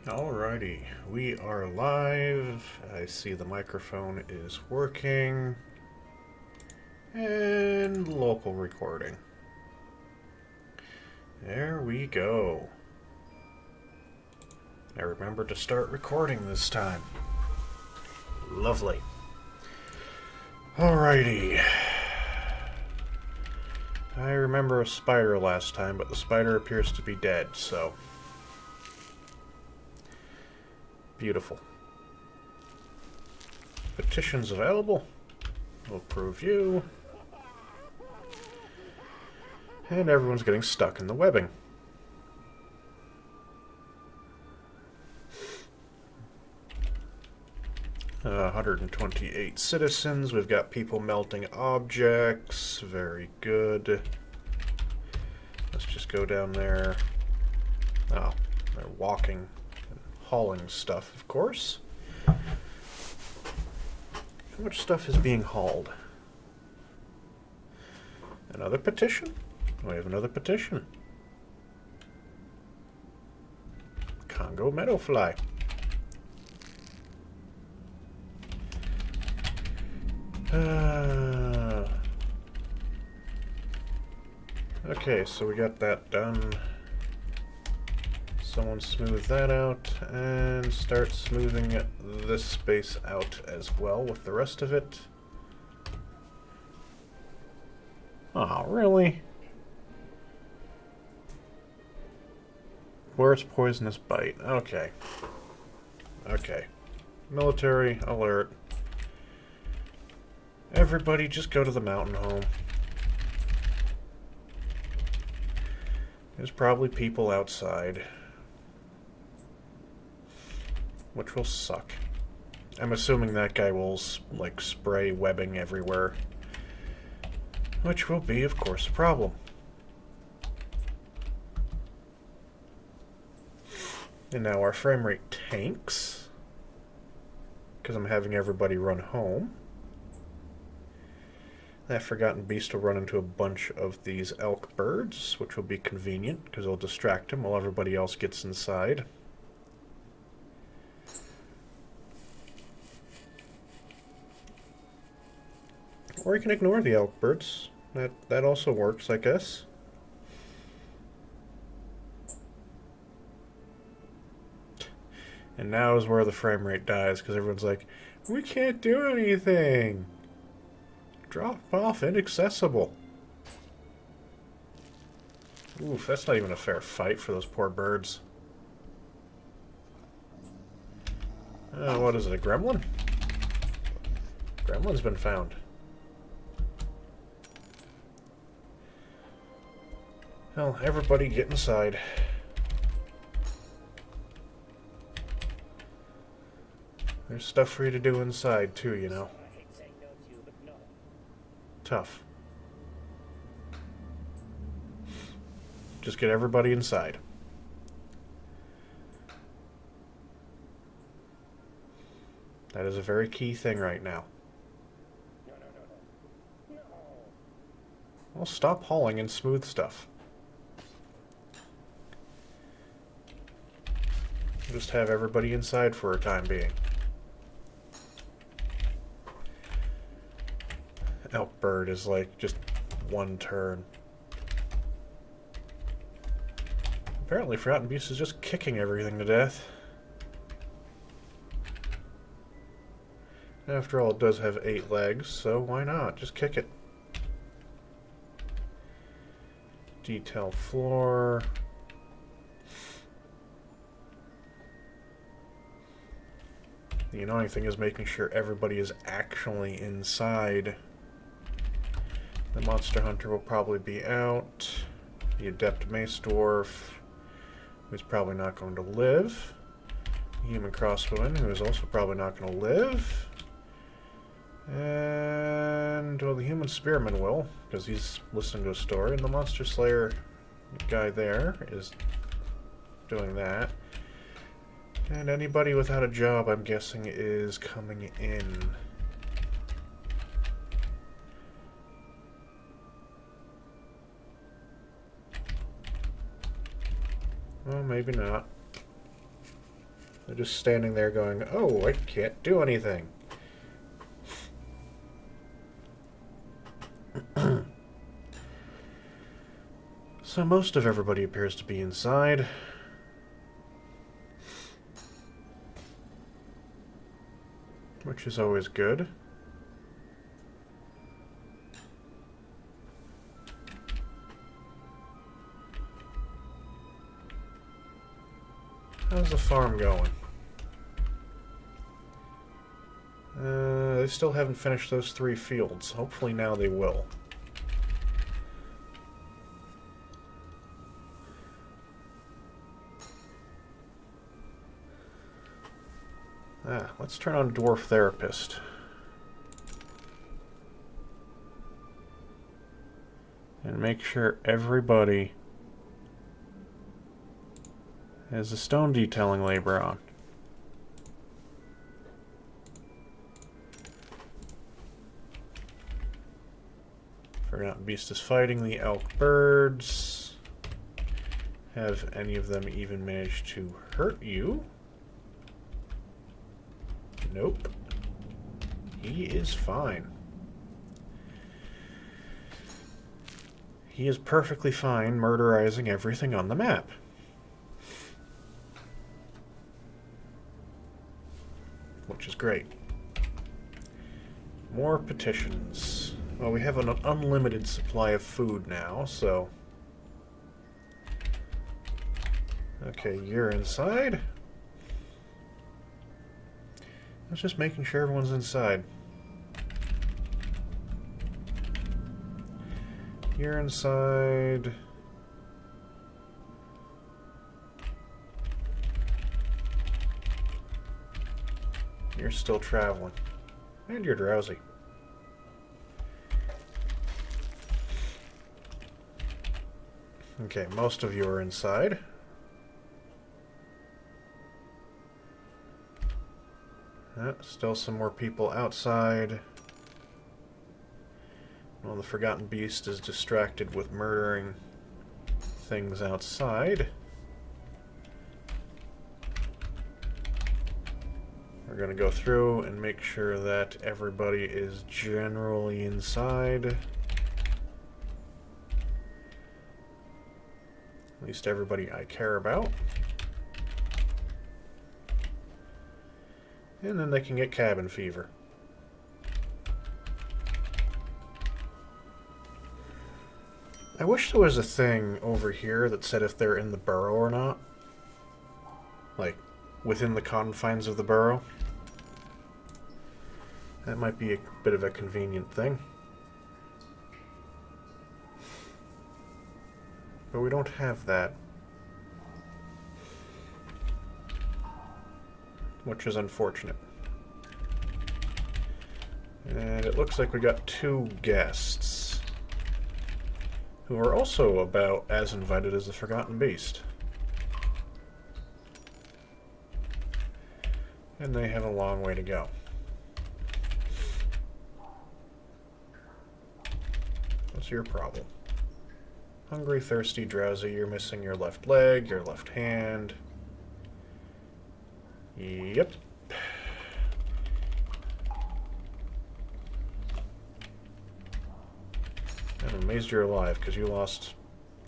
Alrighty, we are live. I see the microphone is working. And local recording. There we go. I remember to start recording this time. Lovely. Alrighty. I remember a spider last time, but the spider appears to be dead, so... Beautiful. Petitions available. We'll approve you. And everyone's getting stuck in the webbing. Uh, 128 citizens. We've got people melting objects. Very good. Let's just go down there. Oh, they're walking and hauling stuff, of course. How much stuff is being hauled? Another petition? We have another petition. Congo meadowfly. Okay, so we got that done. Someone smooth that out and start smoothing this space out as well with the rest of it. Oh, really? Where's poisonous bite? Okay. Okay. Military alert. Everybody just go to the mountain home. There's probably people outside. Which will suck. I'm assuming that guy will, like, spray webbing everywhere. Which will be, of course, a problem. And now our frame rate tanks. Because I'm having everybody run home. That Forgotten Beast will run into a bunch of these elk birds, which will be convenient, because it'll distract him while everybody else gets inside. Or you can ignore the elk birds. That also works, I guess. And now is where the frame rate dies, because everyone's like, we can't do anything! Drop off inaccessible. Oof, that's not even a fair fight for those poor birds. What is it, a gremlin? Gremlin's been found. Well, everybody get inside. There's stuff for you to do inside, too, you know. Tough. Just get everybody inside. That is a very key thing right now. Well, stop hauling and smooth stuff. Just have everybody inside for a time being. Elk bird is like just one turn. Apparently Forgotten Beast is just kicking everything to death. After all, it does have 8 legs, so why not? Just kick it. Detail floor. The annoying thing is making sure everybody is actually inside. The Monster Hunter will probably be out. The Adept Mace Dwarf, who's probably not going to live. The Human Crossbowman, who is also probably not going to live. And, well, the Human Spearman will, because he's listening to a story. And the Monster Slayer guy there is doing that. And anybody without a job, I'm guessing, is coming in. Well, maybe not. They're just standing there going, oh, I can't do anything. So most of everybody appears to be inside. Which is always good. How's the farm going? They still haven't finished those 3 fields. Hopefully now they will. Let's turn on Dwarf Therapist. And make sure everybody has a stone detailing labor on. Forgotten Beast is fighting the elk birds. Have any of them even managed to hurt you? Nope. He is fine. He is perfectly fine murderizing everything on the map. Which is great. More petitions. Well, we have an unlimited supply of food now, so... Okay, you're inside. I was just making sure everyone's inside. You're inside. You're still traveling. And you're drowsy. Okay, most of you are inside. Still some more people outside. Well, the Forgotten Beast is distracted with murdering things outside. We're going to go through and make sure that everybody is generally inside. At least everybody I care about. And then they can get cabin fever. I wish there was a thing over here that said if they're in the burrow or not. Like, within the confines of the burrow. That might be a bit of a convenient thing. But we don't have that. Which is unfortunate. And it looks like we got 2 guests who are also about as invited as the Forgotten Beast. And they have a long way to go. What's your problem? Hungry, thirsty, drowsy, you're missing your left leg, your left hand. Yep. I'm amazed you're alive, because you lost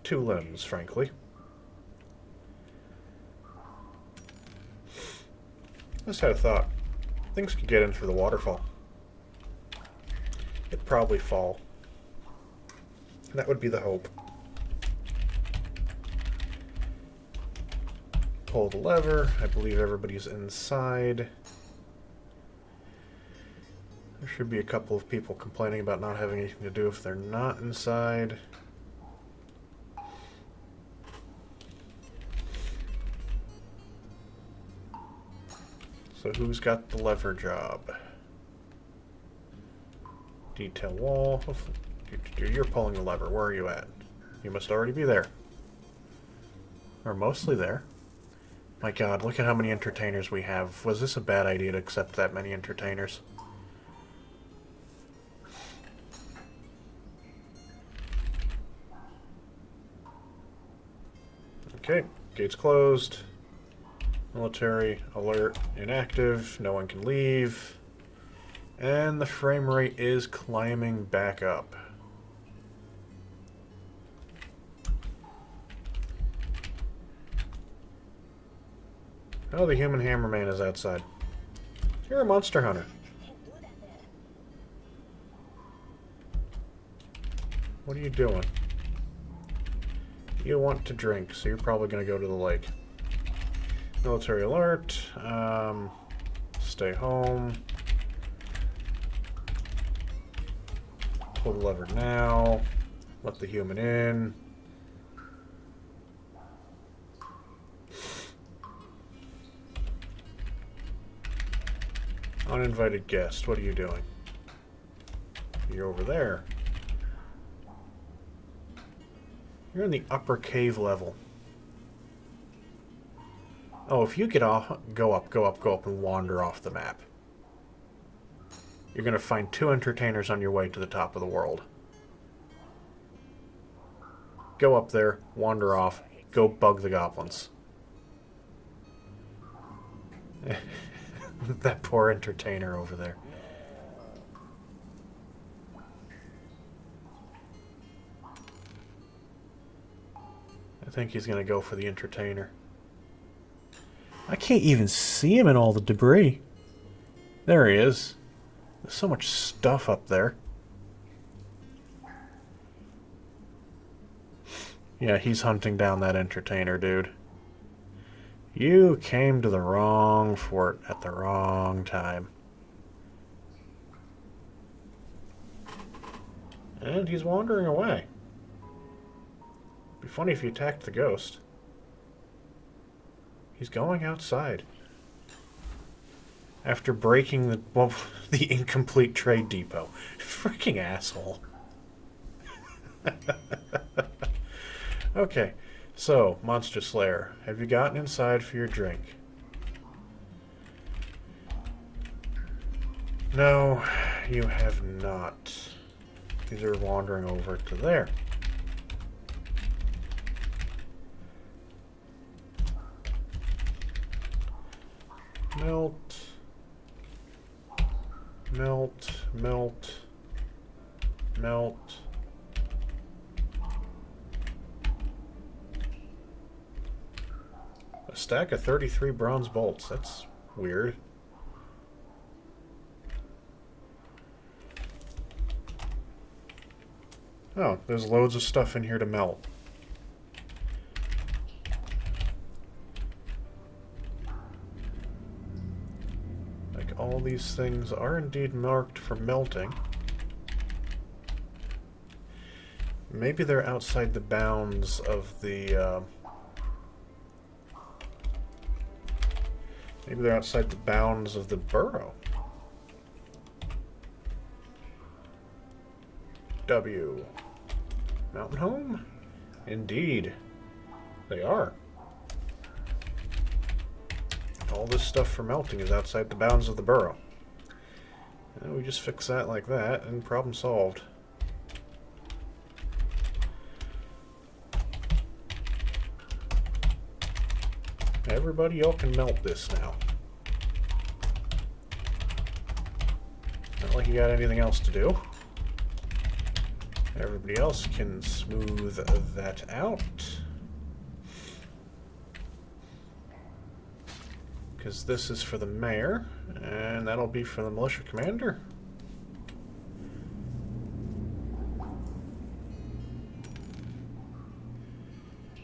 2 limbs, frankly. Just had a thought. Things could get in through the waterfall. It'd probably fall. That would be the hope. Pull the lever. I believe everybody's inside. There should be a couple of people complaining about not having anything to do if they're not inside. So who's got the lever job? Detail wall. You're pulling the lever. Where are you at? You must already be there. Or mostly there. My god, look at how many entertainers we have. Was this a bad idea to accept that many entertainers? Okay, gates closed. Military alert inactive. No one can leave. And the frame rate is climbing back up. Oh, the human hammerman is outside. You're a monster hunter. What are you doing? You want to drink, so you're probably going to go to the lake. Military alert. Stay home. Pull the lever now. Let the human in. Uninvited guest, what are you doing? You're over there. You're in the upper cave level. Oh, if you get off, go up, and wander off the map. You're going to find 2 entertainers on your way to the top of the world. Go up there, wander off, go bug the goblins. That poor entertainer over there. I think he's going to go for the entertainer. I can't even see him in all the debris. There he is. There's so much stuff up there. Yeah, he's hunting down that entertainer, dude. You came to the wrong fort at the wrong time. And he's wandering away. Be funny if he attacked the ghost. He's going outside. After breaking the incomplete trade depot. Freaking asshole. Okay, so, Monster Slayer, have you gotten inside for your drink? No, you have not. These are wandering over to there. Melt. Melt. Melt. Melt. A stack of 33 bronze bolts. That's weird. Oh, there's loads of stuff in here to melt. Like, all these things are indeed marked for melting. Maybe they're outside the bounds of the, maybe they're outside the bounds of the burrow. W. Mountain home? Indeed. They are. All this stuff for melting is outside the bounds of the burrow. And we just fix that like that, and problem solved. Everybody, y'all can melt this now. Not like you got anything else to do. Everybody else can smooth that out. Because this is for the mayor, and that'll be for the militia commander.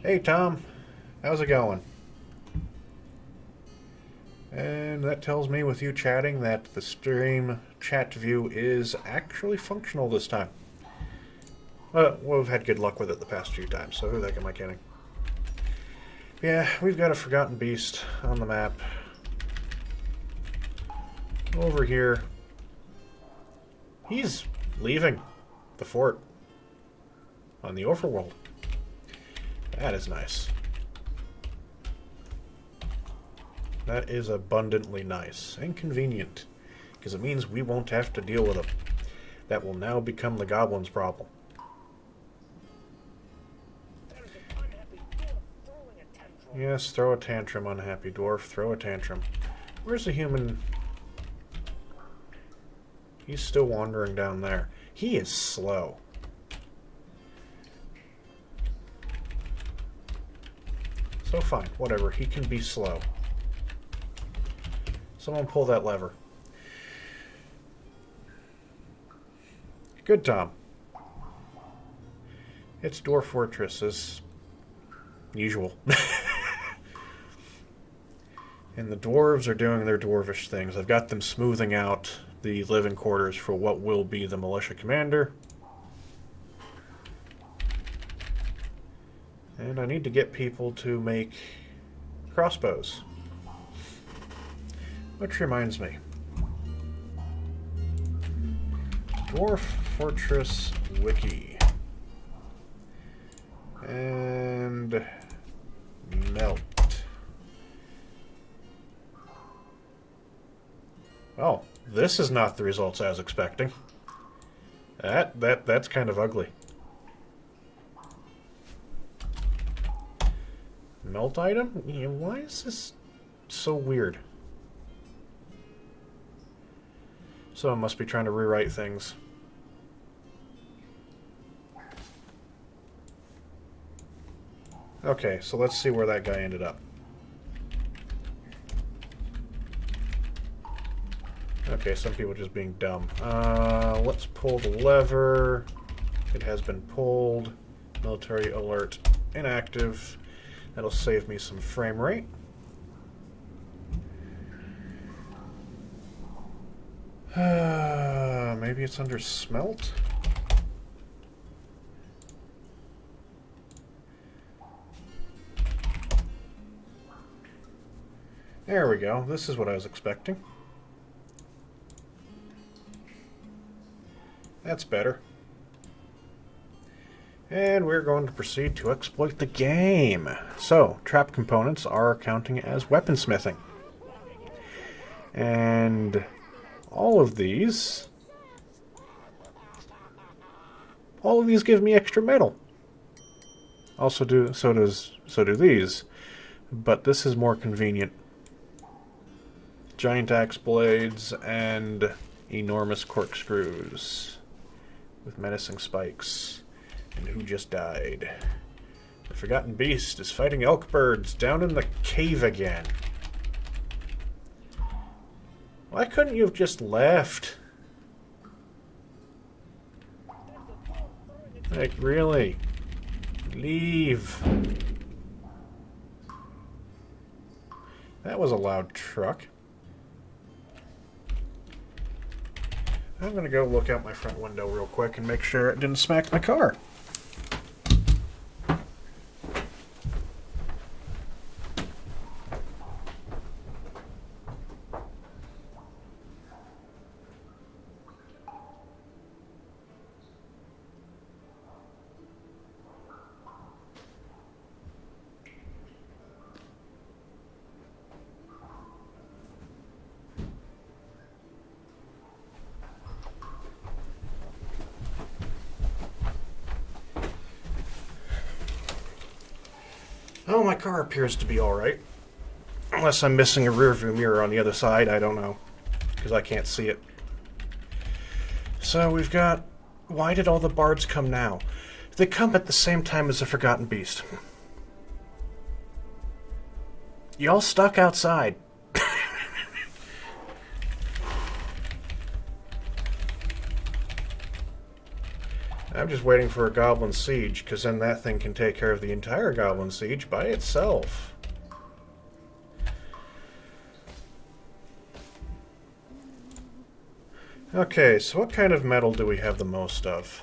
Hey Tom, how's it going? And that tells me with you chatting that the stream chat view is actually functional this time. Well, we've had good luck with it the past few times, so who the heck am I kidding? Yeah, we've got a forgotten beast on the map. Over here. He's leaving the fort on the overworld. That is nice. That is abundantly nice and convenient, because it means we won't have to deal with him. That will now become the goblin's problem. Yes, throw a tantrum, unhappy dwarf. Throw a tantrum. Where's the human? He's still wandering down there. He is slow. So fine, whatever. He can be slow. Someone pull that lever. Good, Tom. It's Dwarf Fortress as usual. And the dwarves are doing their dwarvish things. I've got them smoothing out the living quarters for what will be the militia commander. And I need to get people to make crossbows. Which reminds me. Dwarf Fortress Wiki. And melt. Oh, this is not the results I was expecting. That's kind of ugly. Melt item? Yeah, why is this so weird? Someone must be trying to rewrite things. Okay, so let's see where that guy ended up. Okay, some people just being dumb. Let's pull the lever. It has been pulled. Military alert inactive. That'll save me some frame rate. Maybe it's under smelt? There we go. This is what I was expecting. That's better. And we're going to proceed to exploit the game. So, trap components are counting as weaponsmithing. And all of these give me extra metal. Also so do these. But this is more convenient. Giant axe blades and enormous corkscrews with menacing spikes. And who just died? The Forgotten Beast is fighting elk birds down in the cave again. Why couldn't you have just left? Like, really? Leave. That was a loud truck. I'm gonna go look out my front window real quick and make sure it didn't smack my car. Oh, my car appears to be alright. Unless I'm missing a rearview mirror on the other side, I don't know. Because I can't see it. So we've got... Why did all the bards come now? They come at the same time as the Forgotten Beast. Y'all stuck outside. I'm just waiting for a goblin siege, because then that thing can take care of the entire goblin siege by itself. Okay, so what kind of metal do we have the most of?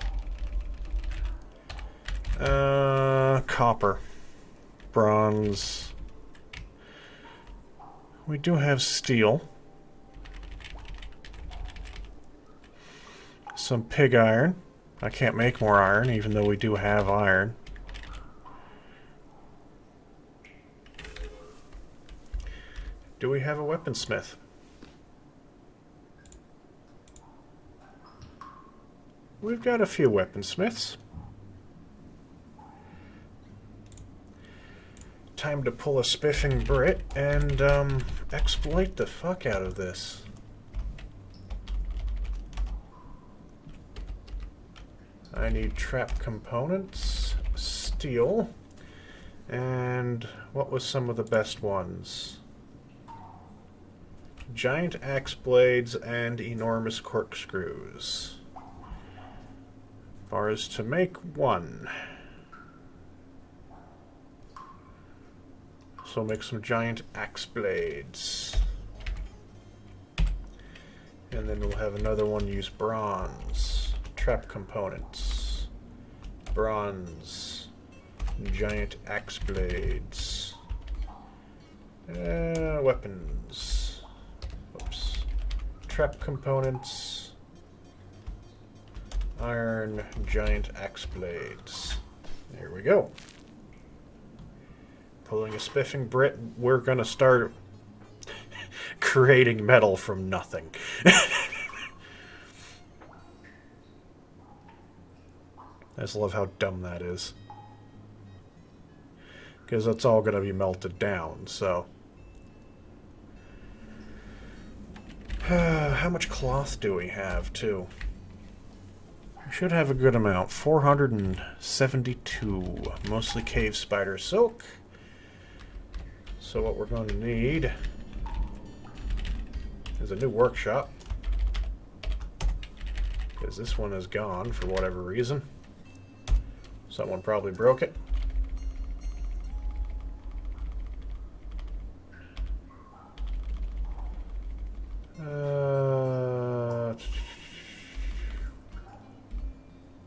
Copper. Bronze. We do have steel. Some pig iron. I can't make more iron, even though we do have iron. Do we have a weaponsmith? We've got a few weaponsmiths. Time to pull a spiffing Brit and exploit the fuck out of this. I need trap components, steel, and what was some of the best ones? Giant axe blades and enormous corkscrews. Bars to make one. So make some giant axe blades. And then we'll have another one use bronze. Trap components. Bronze. Giant axe blades. Weapons. Oops. Trap components. Iron giant axe blades. There we go. Pulling a spiffing Brit, we're gonna start creating metal from nothing. I just love how dumb that is. Because that's all gonna be melted down, so. How much cloth do we have, too? We should have a good amount. 472. Mostly cave spider silk. So what we're going to need is a new workshop, because this one is gone for whatever reason. Someone probably broke it.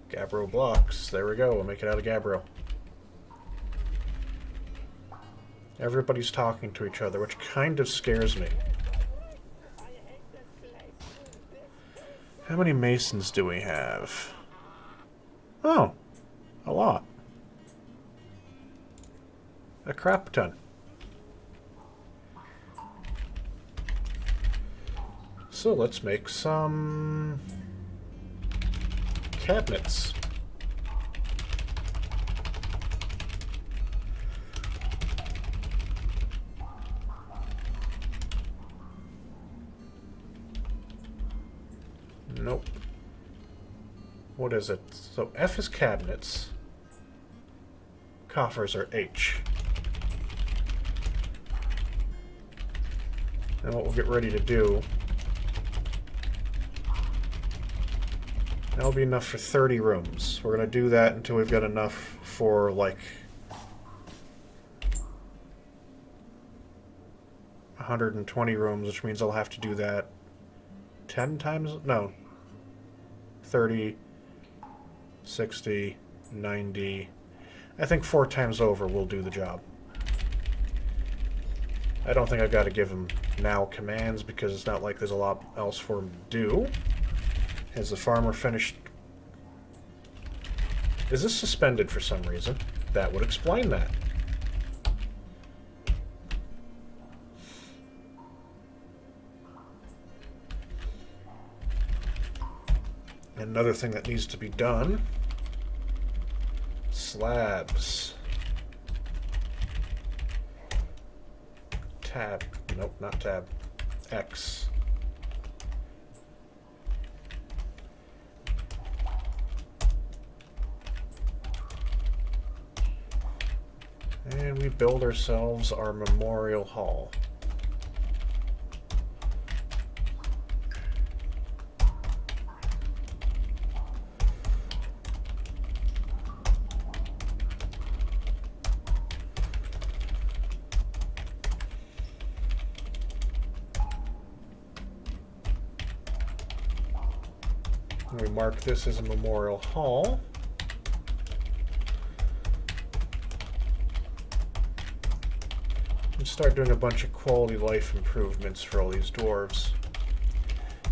Gabbro blocks. There we go. We'll make it out of Gabbro. Everybody's talking to each other, which kind of scares me. How many masons do we have? Oh, a lot. A crap ton. So let's make some cabinets. Nope. What is it? So F is cabinets. Coffers are H. And what we'll get ready to do... That'll be enough for 30 rooms. We're going to do that until we've got enough for, like... 120 rooms, which means I'll have to do that 10 times? No. 30, 60, 90. I think 4 times over we'll do the job. I don't think I've got to give him now commands because it's not like there's a lot else for him to do. Has the farmer finished? Is this suspended for some reason? That would explain that. Another thing that needs to be done, slabs. Tab, nope, not tab, X. And we build ourselves our memorial hall. We mark this as a memorial hall. And start doing a bunch of quality life improvements for all these dwarves,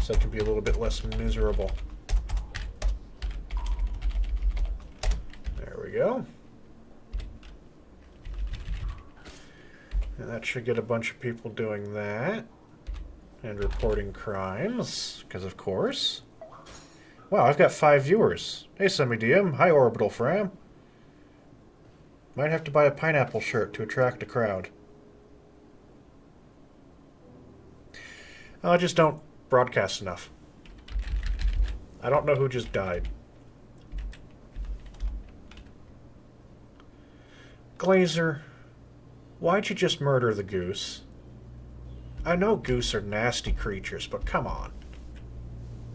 so it can be a little bit less miserable. There we go. And that should get a bunch of people doing that. And reporting crimes, because of course. Wow, I've got 5 viewers. Hey, Semi-DM. Hi, Orbital Fram. Might have to buy a pineapple shirt to attract a crowd. I just don't broadcast enough. I don't know who just died. Glazer, why'd you just murder the goose? I know goose are nasty creatures, but come on.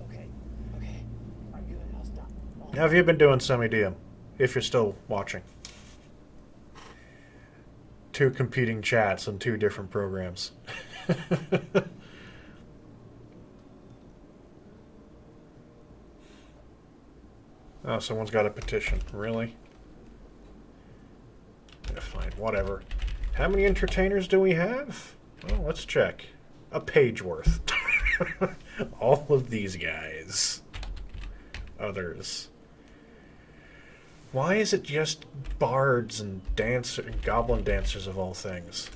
Okay. I'm good. I'll stop. How have you been doing, Semi-DM? If you're still watching. 2 competing chats on 2 different programs. Oh, someone's got a petition. Really? Yeah, fine, whatever. How many entertainers do we have? Well, let's check. A page worth. All of these guys. Others. Why is it just bards and goblin dancers of all things?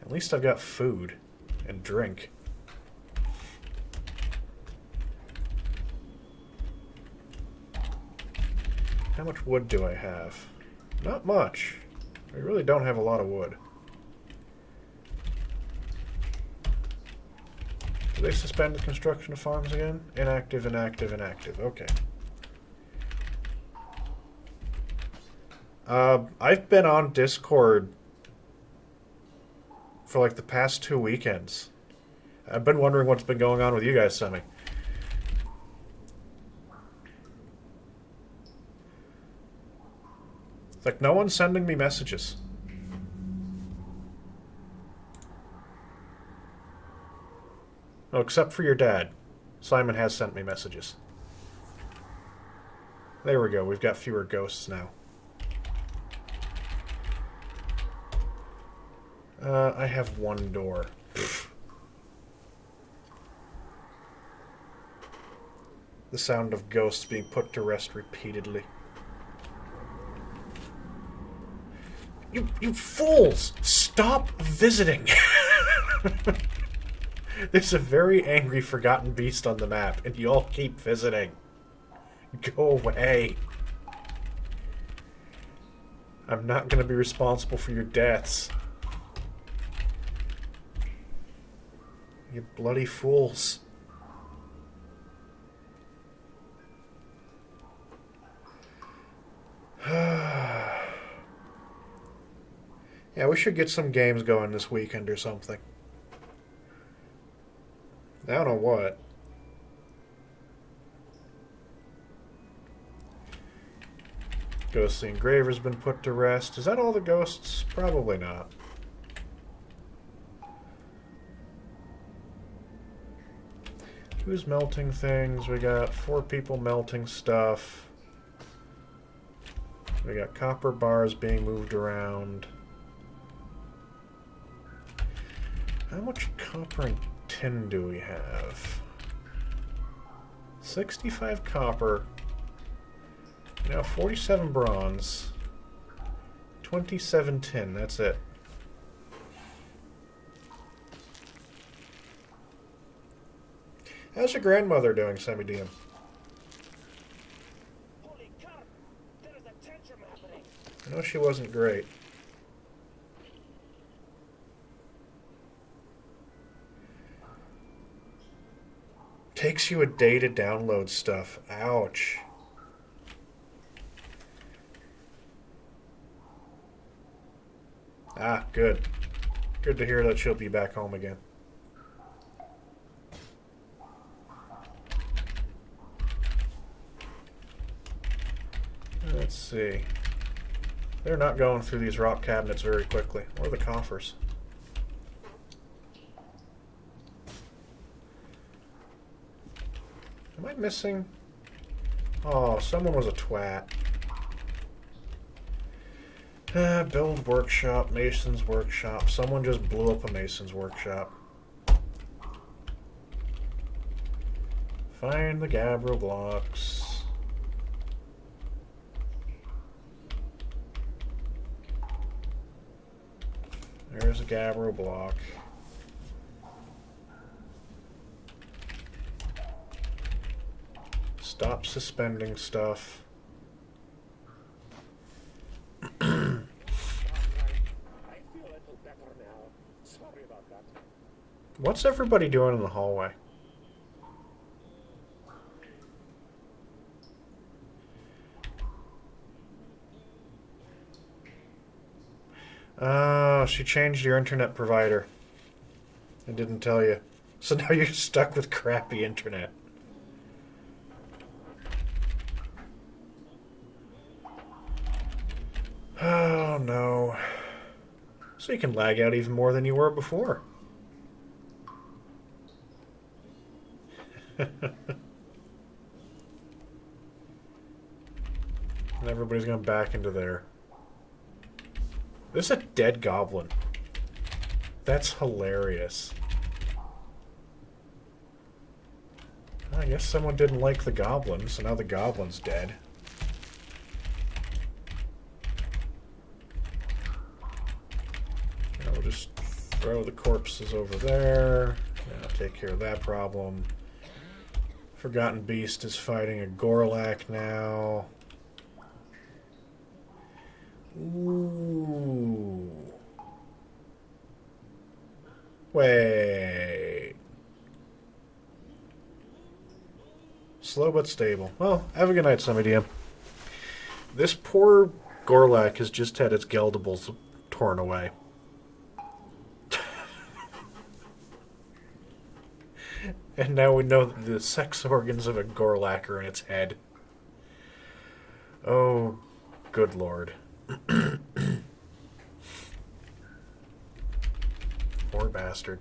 At least I've got food and drink. How much wood do I have? Not much. I really don't have a lot of wood. Do they suspend the construction of farms again? Inactive, inactive, inactive. Okay. I've been on Discord for like the past 2 weekends. I've been wondering what's been going on with you guys, Semi. It's like no one's sending me messages. Oh, except for your dad. Simon has sent me messages. There we go. We've got fewer ghosts now. I have 1 door. The sound of ghosts being put to rest repeatedly. You fools! Stop visiting! There's a very angry forgotten beast on the map, and you all keep visiting. Go away. I'm not going to be responsible for your deaths. You bloody fools. Yeah, we should get some games going this weekend or something. I don't know what. Ghost the Engraver's been put to rest. Is that all the ghosts? Probably not. Who's melting things? We got 4 people melting stuff. We got copper bars being moved around. How much copper and tin do we have? 65 copper. Now 47 bronze. 27 tin, that's it. How's your grandmother doing, Semi-DM? Holy crap! There is a tantrum happening. I know she wasn't great. Takes you a day to download stuff. Ouch. Ah, good. Good to hear that she'll be back home again. Let's see. They're not going through these rock cabinets very quickly. Or the coffers. Am I missing? Oh, someone was a twat. Build workshop, mason's workshop. Someone just blew up a mason's workshop. Find the gabbro blocks. There's a gabbro block. Stop suspending stuff. Sorry about that. What's everybody doing in the hallway? Oh, she changed your internet provider. I didn't tell you. So now you're stuck with crappy internet. Oh no. So you can lag out even more than you were before. And everybody's going back into there. This is a dead goblin. That's hilarious. I guess someone didn't like the goblin, so now the goblin's dead. And we'll just throw the corpses over there. Now take care of that problem. Forgotten Beast is fighting a Gorlak now. Ooh. Wait. Slow but stable. Well, have a good night, Summy This poor Gorlak has just had its Geldables torn away. And now we know that the sex organs of a Gorlak are in its head. Oh, good lord. Poor bastard.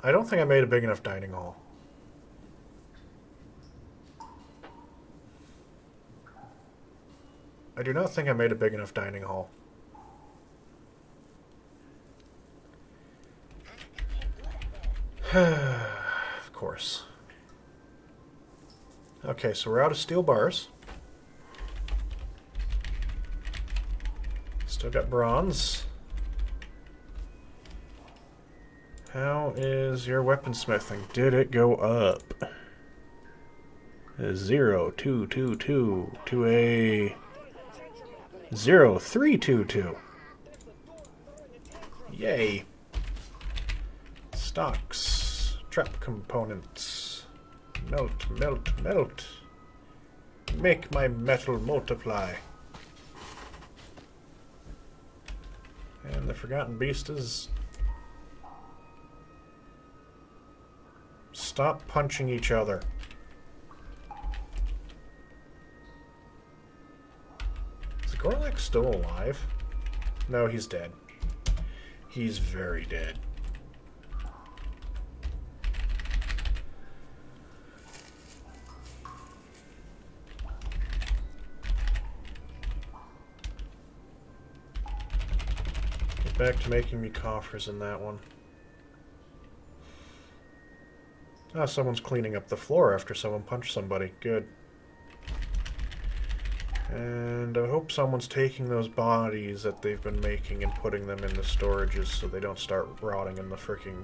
I don't think I made a big enough dining hall. I do not think I made a big enough dining hall. Of course. Okay, so we're out of steel bars. Still got bronze. How is your weaponsmithing? Did it go up? 0, 2, 2, 2 to a 0, 3, 2, 2. Yay. Stocks. Trap components. Melt, melt, melt. Make my metal multiply. And the Forgotten Beast is... Stop punching each other. Is Gorlak still alive? No, he's dead. He's very dead. Get back to making me coffers in that one. Ah, someone's cleaning up the floor after someone punched somebody. Good. And I hope someone's taking those bodies that they've been making and putting them in the storages so they don't start rotting in the freaking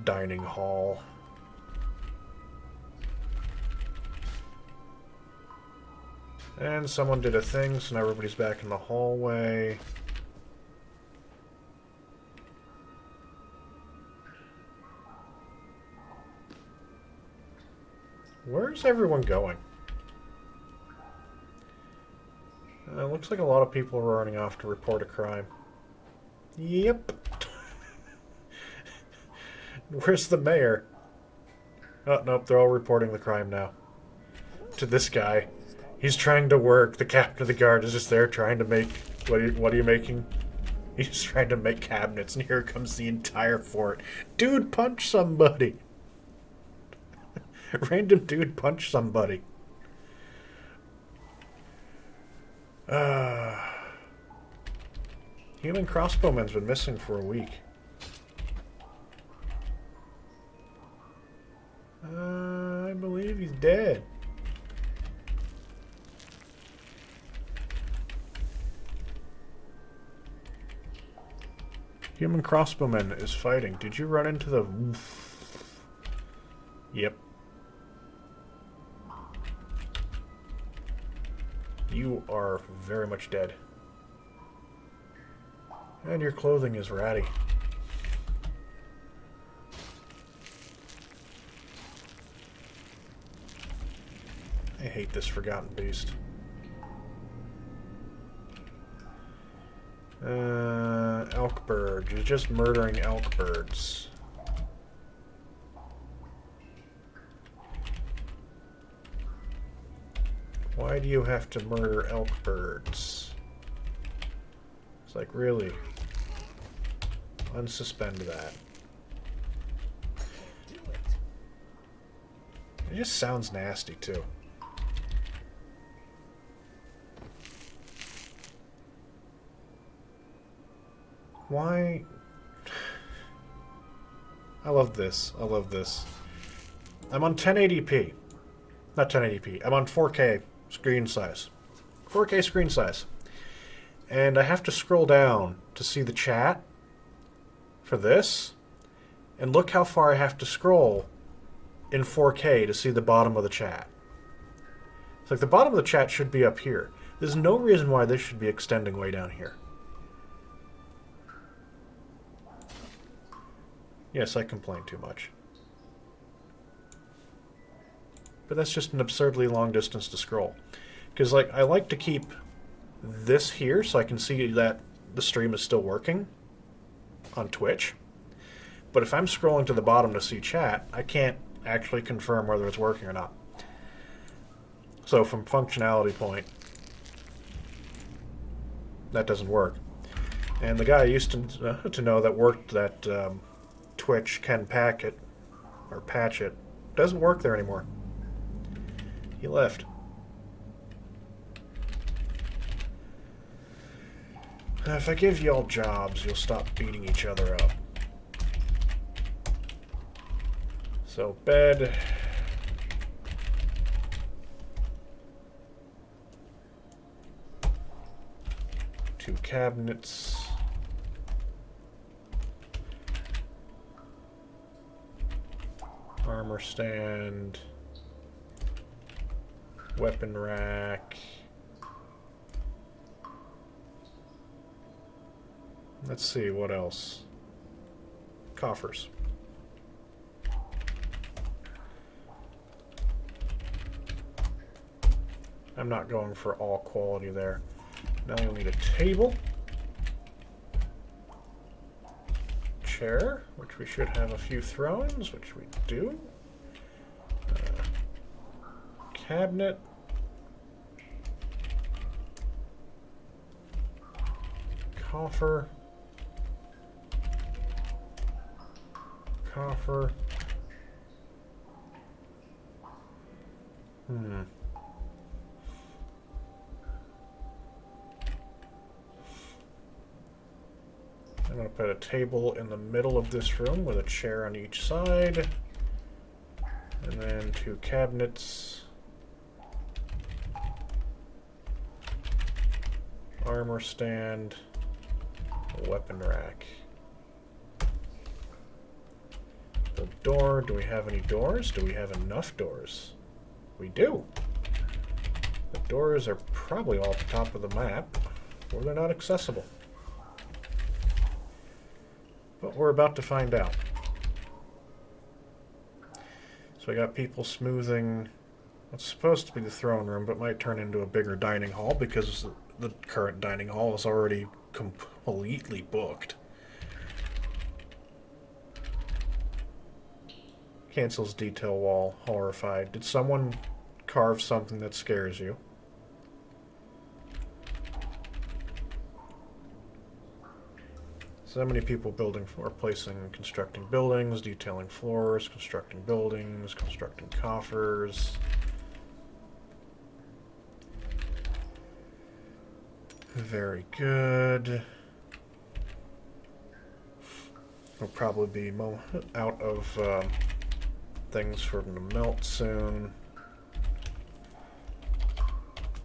dining hall. And someone did a thing, so now everybody's back in the hallway. Where's everyone going? Looks like a lot of people are running off to report a crime. Yep. Where's the mayor? Oh, nope, they're all reporting the crime now. To this guy. He's trying to work. The captain of the guard is just there trying to make... What are you making? He's trying to make cabinets, and here comes the entire fort. Dude, punch somebody! Random dude punch somebody. Human crossbowman's been missing for a week. I believe he's dead. Human crossbowman is fighting. Did you run into the... Yep. You are very much dead. And your clothing is ratty. I hate this forgotten beast. Elk bird. You're just murdering elk birds. Why do you have to murder elk birds? It's like, really? Unsuspend that. It just sounds nasty, too. Why? I love this. I love this. I'm on 1080p. Not 1080p. I'm on 4K screen size. 4K screen size. And I have to scroll down to see the chat for this. And look how far I have to scroll in 4K to see the bottom of the chat. It's like the bottom of the chat should be up here. There's no reason why this should be extending way down here. Yes, I complain too much. But that's just an absurdly long distance to scroll. Because, like, I like to keep this here so I can see that the stream is still working on Twitch. But if I'm scrolling to the bottom to see chat, I can't actually confirm whether it's working or not. So from functionality point, that doesn't work. And the guy I used to know that worked that Twitch can pack it, or patch it, doesn't work there anymore. He left. If I give you all jobs, you'll stop beating each other up. So, bed. Two cabinets. Armor stand. Weapon rack. Let's see, what else? Coffers. I'm not going for all quality there. Now you'll need a table. Chair, which we should have a few thrones, which we do. Cabinet. Coffer. Coffer. I'm going to put a table in the middle of this room with a chair on each side. And then two cabinets. Armor stand. Weapon rack. The door. Do we have any doors? Do we have enough doors? We do. The doors are probably all at the top of the map, or they're not accessible. But we're about to find out. So we got people smoothing what's supposed to be the throne room, but might turn into a bigger dining hall because the current dining hall is already completely booked. Cancels detail wall. Horrified. Did someone carve something that scares you? So many people building or placing, constructing buildings, detailing floors, constructing buildings, constructing coffers. Very good. We'll probably be out of things for them to melt soon.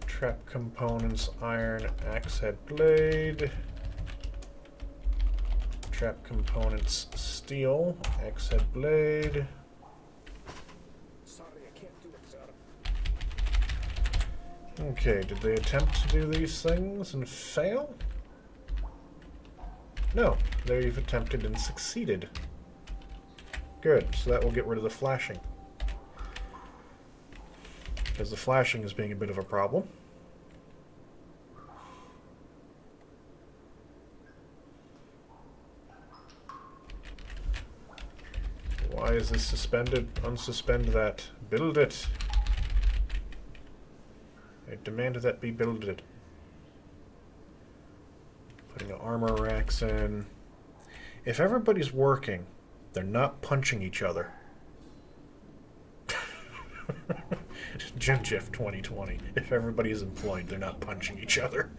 Trap components, iron, axe head blade. Trap components, steel, axe head blade. Sorry, I can't do it, sir. Okay, did they attempt to do these things and fail? No, they've attempted and succeeded. Good, so that will get rid of the flashing. Because the flashing is being a bit of a problem. Why is this suspended? Unsuspend that. Build it. I demand that be builded. Putting the armor racks in. If everybody's working, they're not punching each other. Jeff 2020. If everybody is employed, they're not punching each other.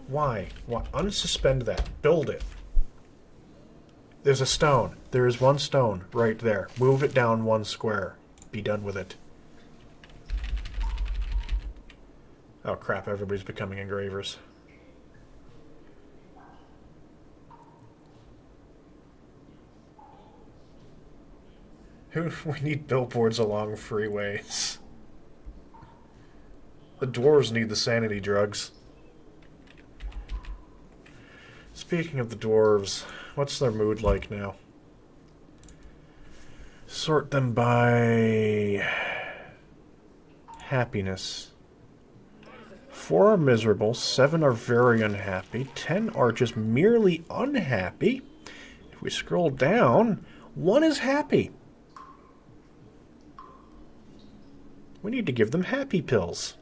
Why? Why? Unsuspend that. Build it. There's a stone. There is one stone right there. Move it down one square. Be done with it. Oh crap, everybody's becoming engravers. We need billboards along freeways. The dwarves need the sanity drugs. Speaking of the dwarves, what's their mood like now? Sort them by happiness. 4 are miserable, 7 are very unhappy, 10 are just merely unhappy. If we scroll down, 1 is happy. We need to give them happy pills.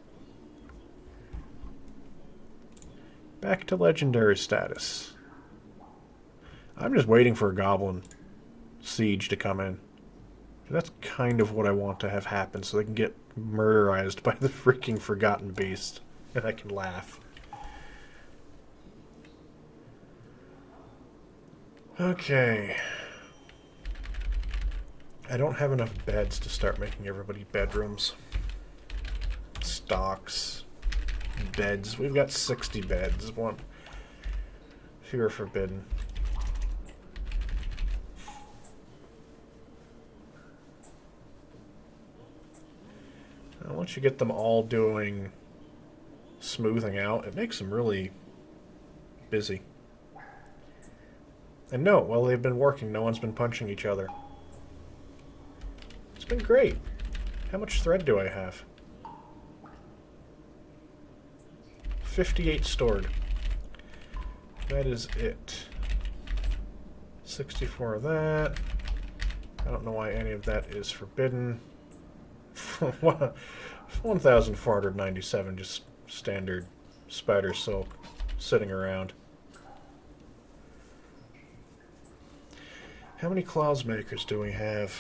Back to legendary status. I'm just waiting for a goblin siege to come in. That's kind of what I want to have happen, so they can get murderized by the freaking Forgotten Beast. And I can laugh. Okay. I don't have enough beds to start making everybody bedrooms. Stocks. Beds. We've got 60 beds. One. Fear forbidden. Now, once you get them all doing smoothing out, it makes them really busy. And no, while they've been working, no one's been punching each other. It's been great. How much thread do I have? 58 stored. That is it. 64 of that. I don't know why any of that is forbidden. 1,497 just standard spider silk sitting around. How many claws makers do we have?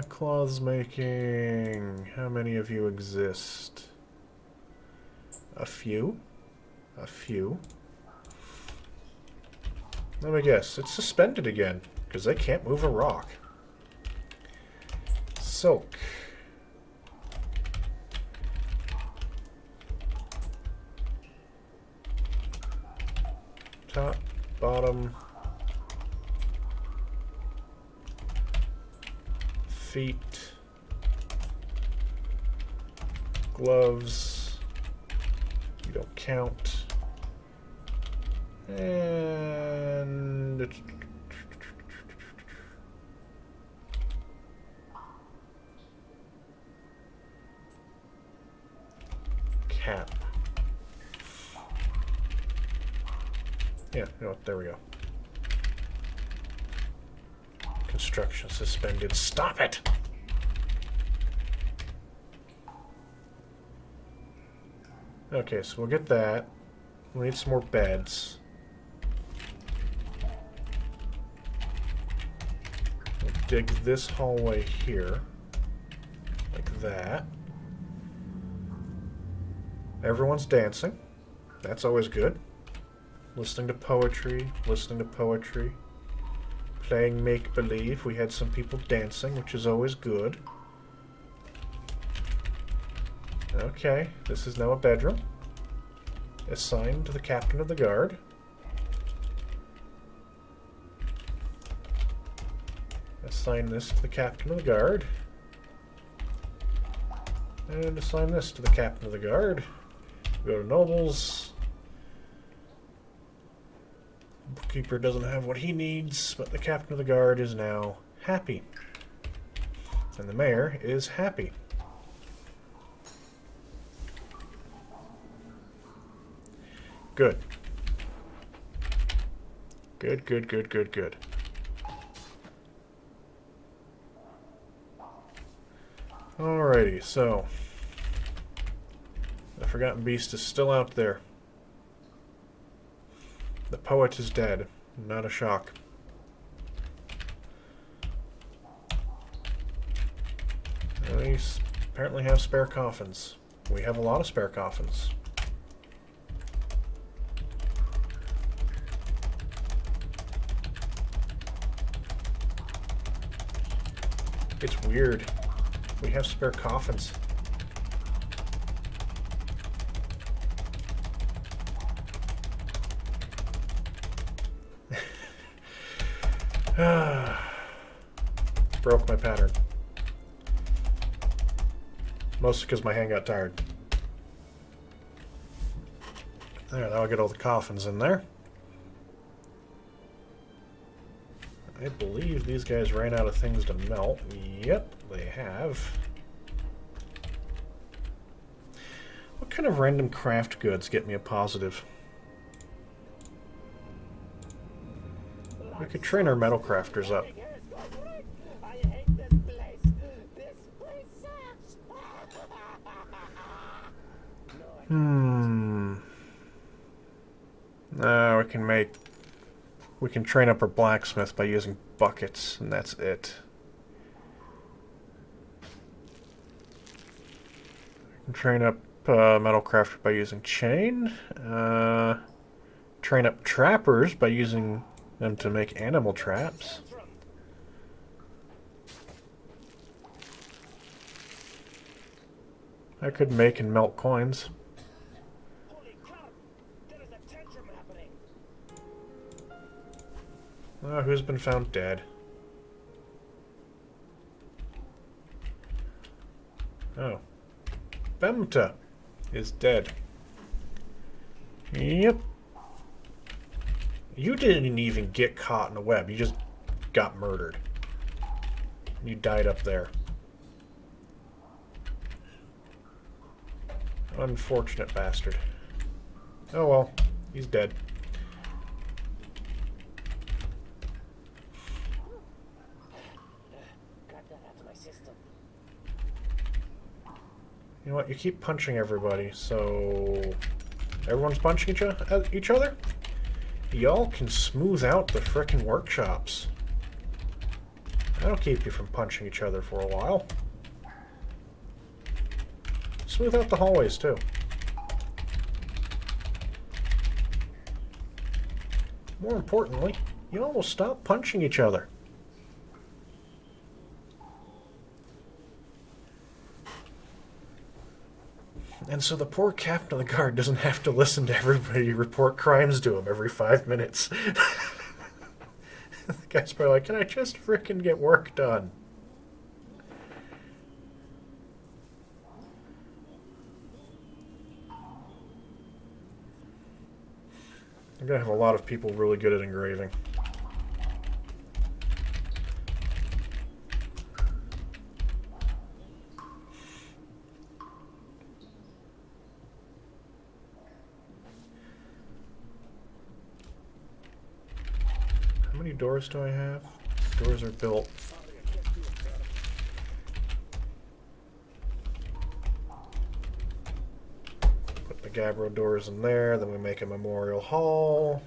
Claws making. How many of you exist? A few? A few. Let me guess. It's suspended again, because they can't move a rock. Silk. Top, bottom. Feet. Gloves. You don't count. And cap. Yeah, you know what, there we go. Construction suspended. Stop it! Okay, so we'll get that. We'll need some more beds. We'll dig this hallway here. Like that. Everyone's dancing. That's always good. Listening to poetry, listening to poetry. Playing make-believe. We had some people dancing, which is always good. Okay, this is now a bedroom. Assigned to the captain of the guard. assign this to the captain of the guard. And assign this to the captain of the guard. Go to nobles. Bookkeeper doesn't have what he needs, but the captain of the guard is now happy. And the mayor is happy. Good. Good, good, good, good, good. Alrighty, so the Forgotten Beast is still out there. The poet is dead. Not a shock. They apparently have spare coffins. We have a lot of spare coffins. It's weird. We have spare coffins. Broke my pattern. Mostly because my hand got tired. There, now I'll get all the coffins in there. I believe these guys ran out of things to melt. Yep, they have. What kind of random craft goods get me a positive? We could train our metal crafters up. We can train up our blacksmith by using buckets, and that's it. We can train up metal crafter by using chain. Train up trappers by using them to make animal traps. I could make and melt coins. Who's been found dead? Oh. Bemta is dead. Yep. You didn't even get caught in a web. You just got murdered. You died up there. Unfortunate bastard. Oh well. He's dead. You know what? You keep punching everybody, so everyone's punching each other? Y'all can smooth out the frickin' workshops. That'll keep you from punching each other for a while. Smooth out the hallways, too. More importantly, y'all will stop punching each other. And so the poor captain of the guard doesn't have to listen to everybody report crimes to him every 5 minutes. The guy's probably like, can I just frickin' get work done? I'm gonna have a lot of people really good at engraving. How many doors do I have? Doors are built. Put the gabbro doors in there, then we make a memorial hall.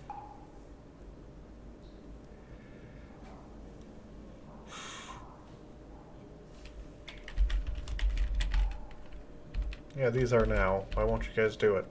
Yeah, these are now. Why won't you guys do it?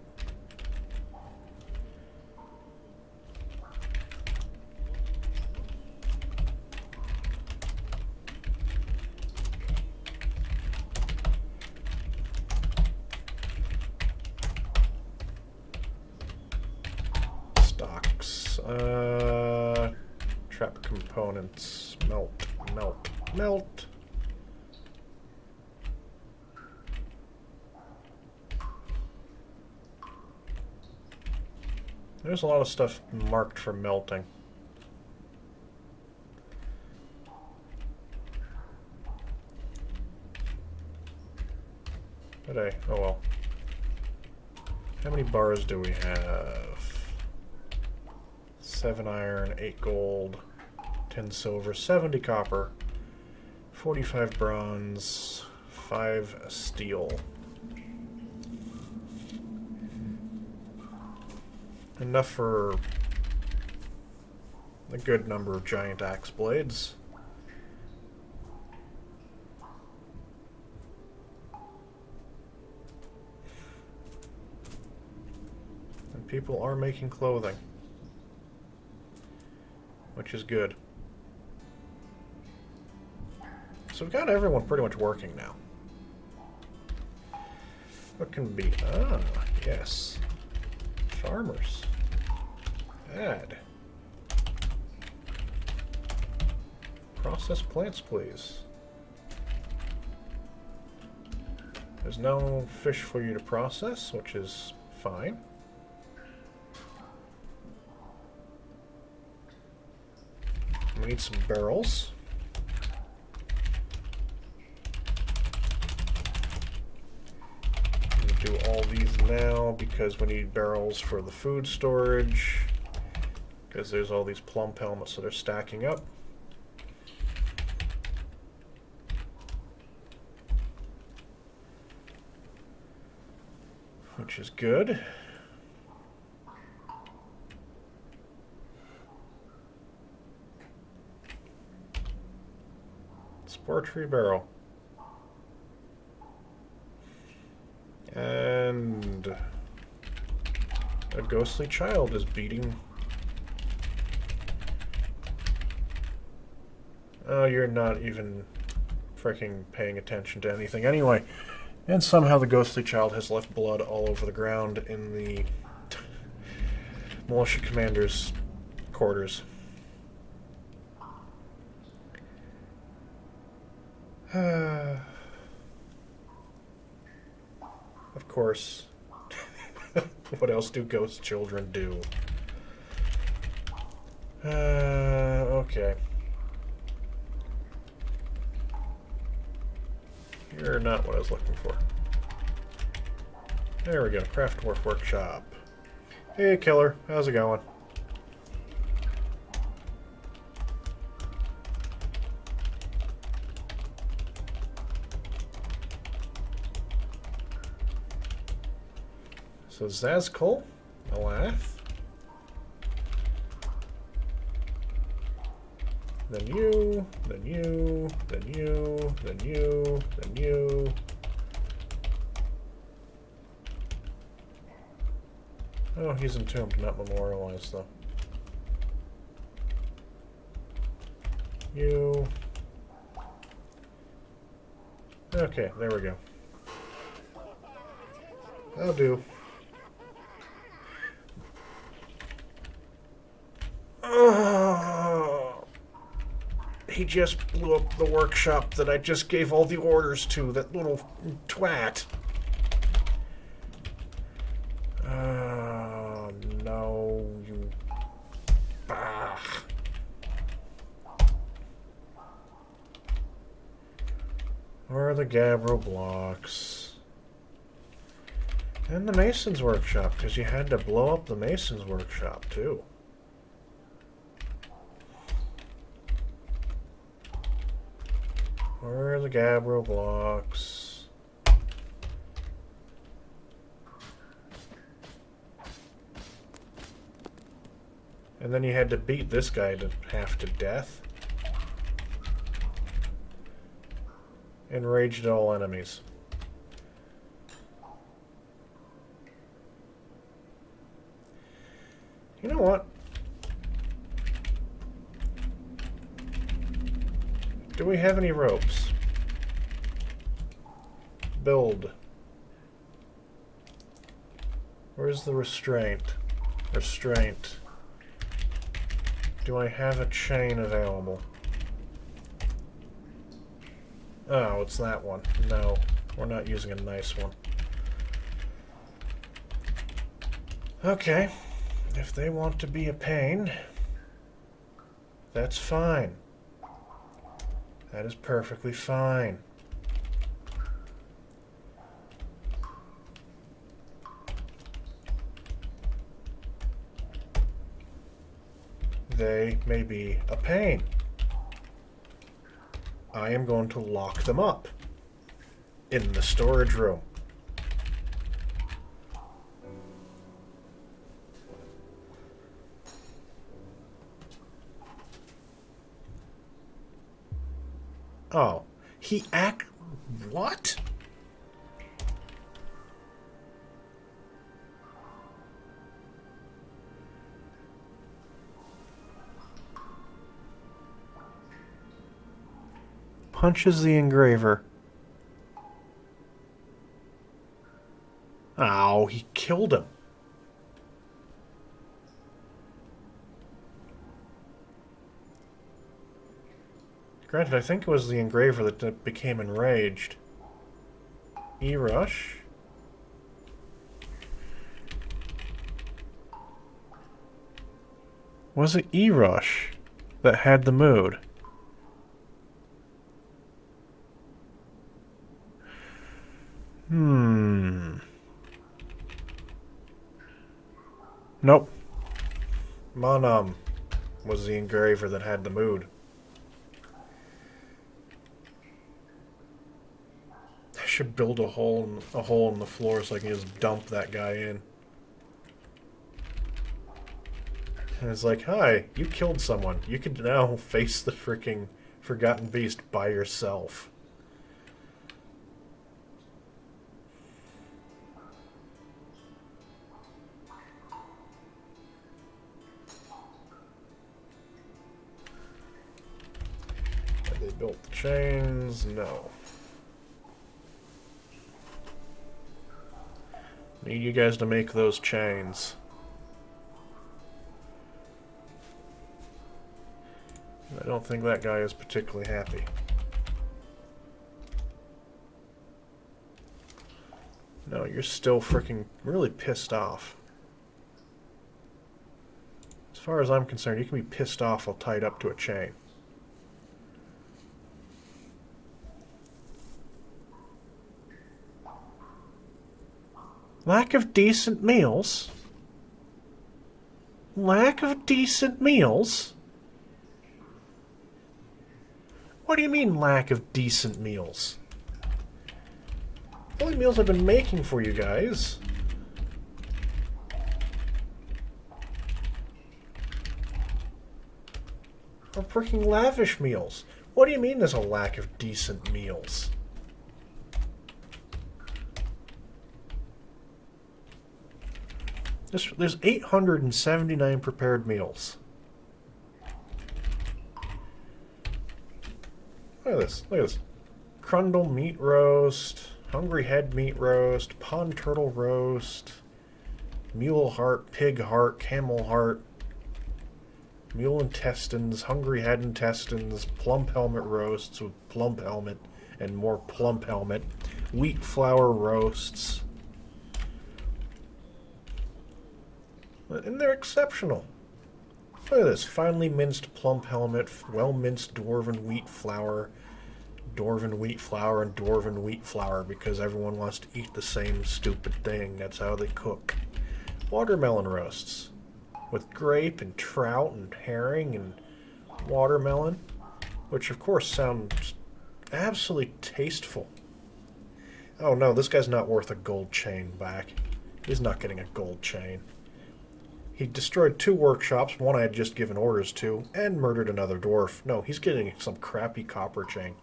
Stocks. Trap components. Melt. Melt! There's a lot of stuff marked for melting. But hey, oh well. How many bars do we have? 7 iron, 8 gold, 10 silver, 70 copper, 45 bronze, 5 steel. Enough for a good number of giant axe blades. And people are making clothing, which is good. So we've got everyone pretty much working now. What can be? Ah, yes. Farmers. Add. Process plants, please. There's no fish for you to process, which is fine. We need some barrels. Do all these now because we need barrels for the food storage, because there's all these plump helmets that are stacking up. Which is good. Spore tree barrel. And a ghostly child is beating. Oh, you're not even freaking paying attention to anything anyway. And somehow the ghostly child has left blood all over the ground in the militia commander's quarters. Of course. What else do ghost children do? Okay. You're not what I was looking for. There we go. Craft workshop. Hey, killer. How's it going? So Zazkul, Alath, then you, then you, then you, then you, then you. Oh, he's entombed, not memorialized though. You. Okay, there we go. That'll do. He just blew up the workshop that I just gave all the orders to, that little twat. Oh, no, you... Bah. Where are the gabbro blocks? And the mason's workshop, because you had to blow up the mason's workshop, too. Where are the gabbro blocks? And then you had to beat this guy to half to death. Enraged all enemies. You know what? Do we have any ropes? Build. Where's the restraint? Restraint. Do I have a chain available? Oh, it's that one. No, we're not using a nice one. Okay, if they want to be a pain, that's fine. That is perfectly fine. They may be a pain. I am going to lock them up in the storage room. Oh, what? Punches the engraver. Oh, he killed him. Granted, I think it was the engraver that became enraged. E-Rush. Was it E-Rush that had the mood? Nope. Monum was the engraver that had the mood. I should build a hole in the floor so I can just dump that guy in. And it's like, hi, you killed someone. You can now face the freaking Forgotten Beast by yourself. Have they built the chains? No. Need you guys to make those chains. I don't think that guy is particularly happy. No, you're still freaking really pissed off. As far as I'm concerned, you can be pissed off while tied up to a chain. Lack of decent meals? Lack of decent meals? What do you mean, lack of decent meals? The only meals I've been making for you guys are freaking lavish meals. What do you mean there's a lack of decent meals? There's 879 prepared meals. Look at this. Look at this. Crundle meat roast, hungry head meat roast, pond turtle roast, mule heart, pig heart, camel heart, mule intestines, hungry head intestines, plump helmet roasts with plump helmet and more plump helmet, wheat flour roasts. And they're exceptional. Look at this. Finely minced plump helmet, well-minced dwarven wheat flour, dwarven wheat flour, and dwarven wheat flour because everyone wants to eat the same stupid thing. That's how they cook. Watermelon roasts with grape and trout and herring and watermelon, which of course sounds absolutely tasteful. Oh no, this guy's not worth a gold chain back. He's not getting a gold chain. He destroyed 2 workshops, one I had just given orders to, and murdered another dwarf. No, he's getting some crappy copper chain.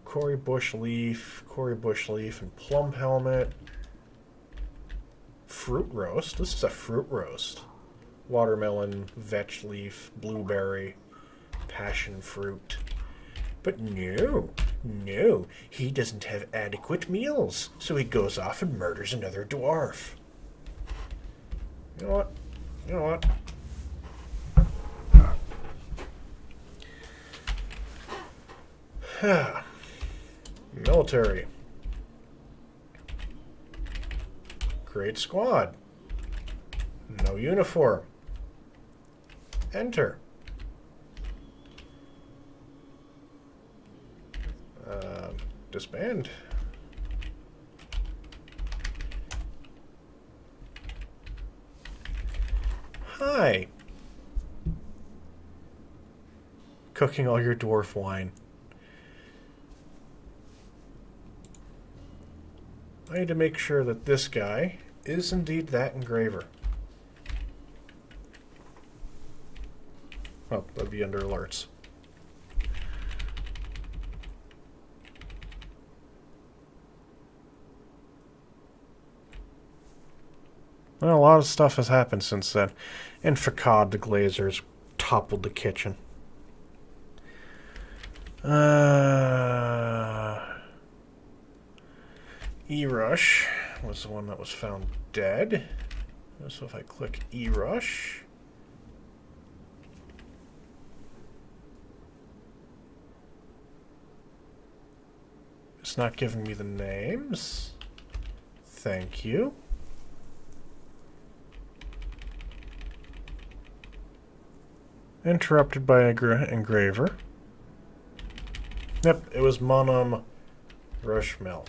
Cory bush leaf, and plum helmet. Fruit roast? This is a fruit roast. Watermelon, vetch leaf, blueberry, passion fruit. But no, he doesn't have adequate meals, so he goes off and murders another dwarf. You know what? Military. Great squad. No uniform. Enter. Disband. Hi. Cooking all your dwarf wine. I need to make sure that this guy is indeed that engraver. Oh, that'd be under alerts. Well, a lot of stuff has happened since then. And Facade the Glazers toppled the kitchen. E-Rush was the one that was found dead. So if I click E-Rush... It's not giving me the names. Thank you. Interrupted by engraver. Yep, it was Monum Rushmill.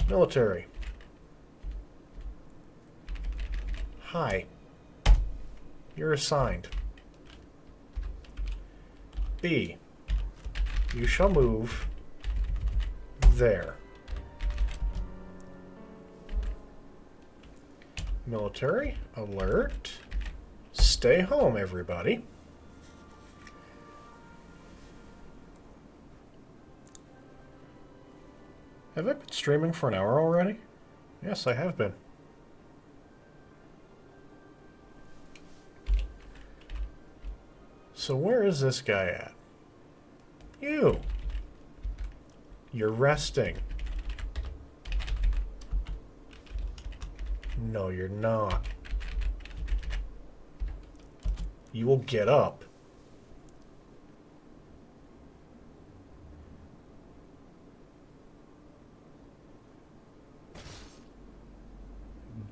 Military. Hi. You're assigned. B. You shall move there. Military. Alert. Stay home, everybody. Have I been streaming for an hour already? Yes, I have been. So where is this guy at? You! You're resting. No, you're not. You will get up.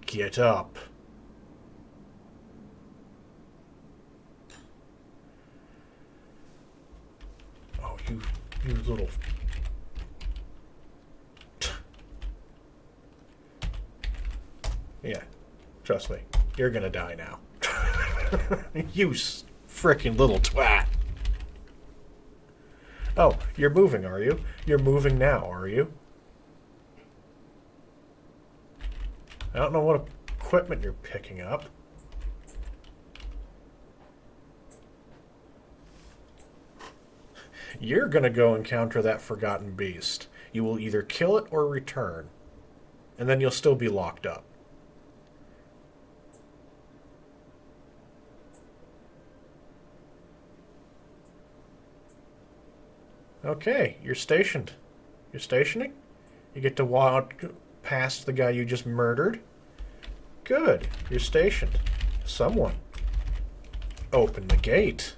Get up. Oh, you little... Yeah, trust me. You're gonna die now. You frickin' little twat. Oh, you're moving, are you? You're moving now, are you? I don't know what equipment you're picking up. You're gonna go encounter that forgotten beast. You will either kill it or return. And then you'll still be locked up. Okay, you're stationed. You're stationing? You get to walk past the guy you just murdered? Good. You're stationed. Someone. Open the gate.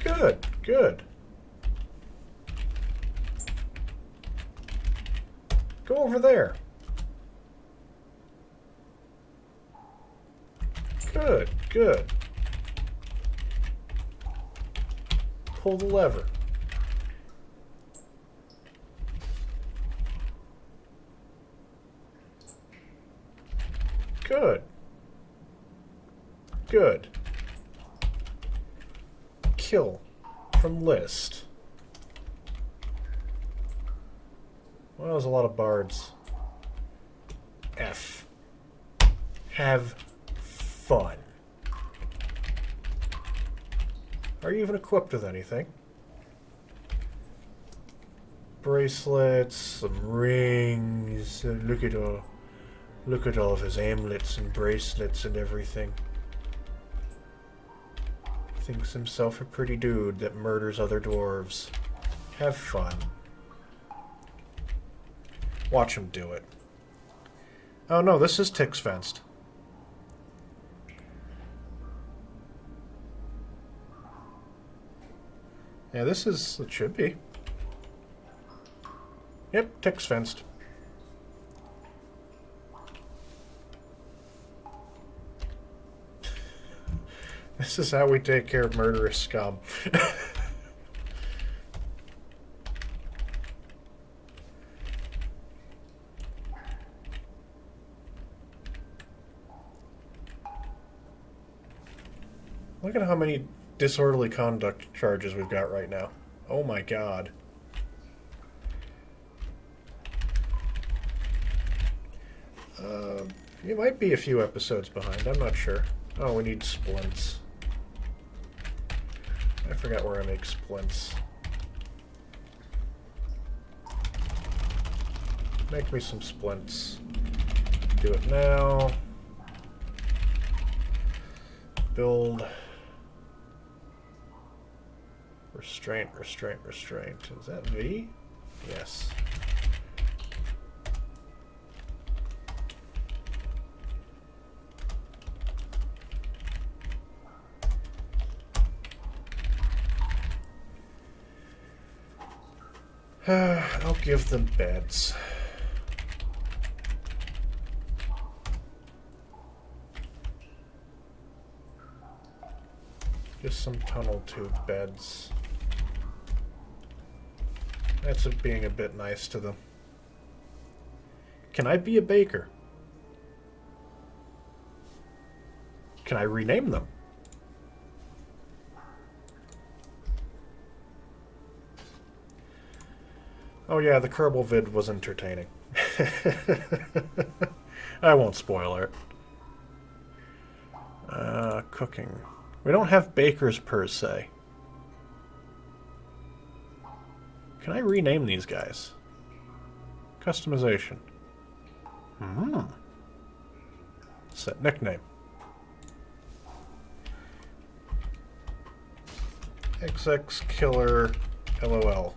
Good, good. Go over there. Good, good. Pull the lever. Good. Good. Kill from list. Well, there's a lot of bards. F. Have fun. Are you even equipped with anything? Bracelets, some rings. Look at all of his amulets and bracelets and everything. Thinks himself a pretty dude that murders other dwarves. Have fun. Watch him do it. Oh no, this is Tick's fenced. Yeah, this is... it should be. Yep, Tick's fenced. This is how we take care of murderous scum. Look at how many disorderly conduct charges we've got right now. Oh my god. You might be a few episodes behind, I'm not sure. Oh, we need splints. I forgot where I make splints. Make me some splints. Do it now. Build. Restraint, restraint, restraint. Is that V? Yes. I'll give them beds. Just some tunnel tube beds. That's being a bit nice to them. Can I be a baker? Can I rename them? Oh yeah, the Kerbal vid was entertaining. I won't spoil it. Cooking. We don't have bakers per se. Can I rename these guys? Customization. Set nickname. XX Killer LOL.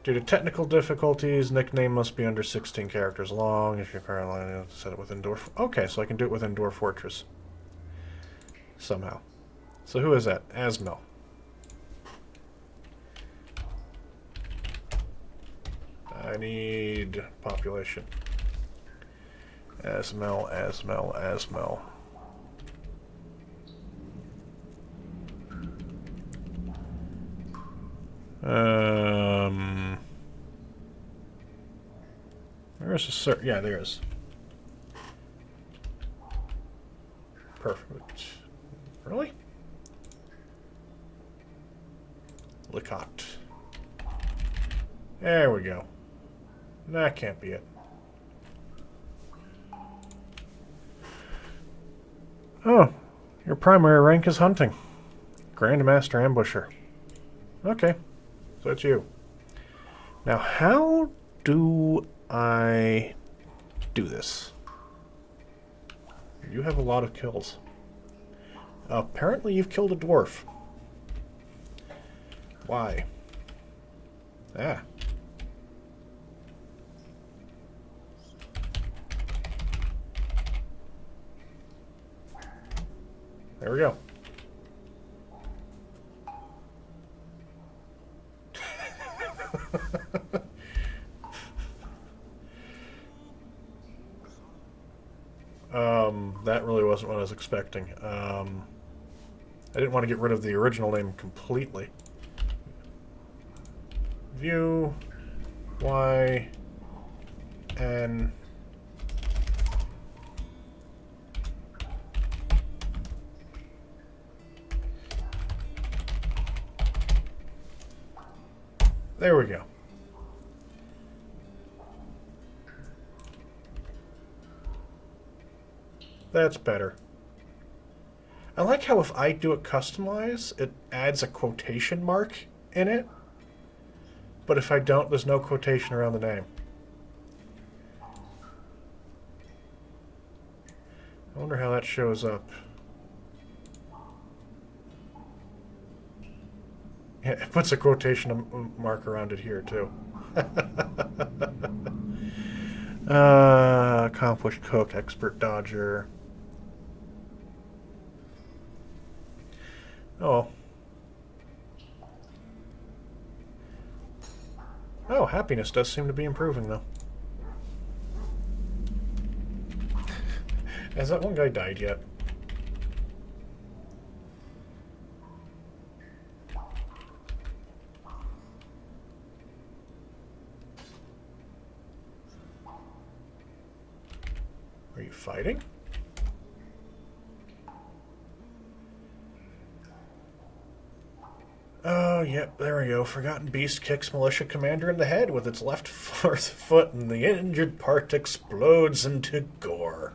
Due to technical difficulties, nickname must be under 16 characters long. If you're currently, you have to set it within Dwarf. Okay, so I can do it within Dwarf Fortress. Somehow. So who is that? Asmel. I need population. Asmel, Asmel, Asmel. There's a cert. Yeah, there is. Perfect. Really? Lecotte. There we go. That can't be it. Oh, your primary rank is hunting. Grandmaster Ambusher. Okay, so it's you. Now, how do I do this? You have a lot of kills. Apparently you've killed a dwarf. Why? Ah. There we go. That really wasn't what I was expecting. I didn't want to get rid of the original name completely. View Y N There we go. That's better. I like how if I do it customize, it adds a quotation mark in it. But if I don't, there's no quotation around the name. I wonder how that shows up. Yeah, it puts a quotation mark around it here, too. Accomplished cook, expert dodger. Oh. Oh, happiness does seem to be improving, though. Has that one guy died yet? Are you fighting? Oh, yep, there we go. Forgotten Beast kicks militia commander in the head with its left foot, and the injured part explodes into gore.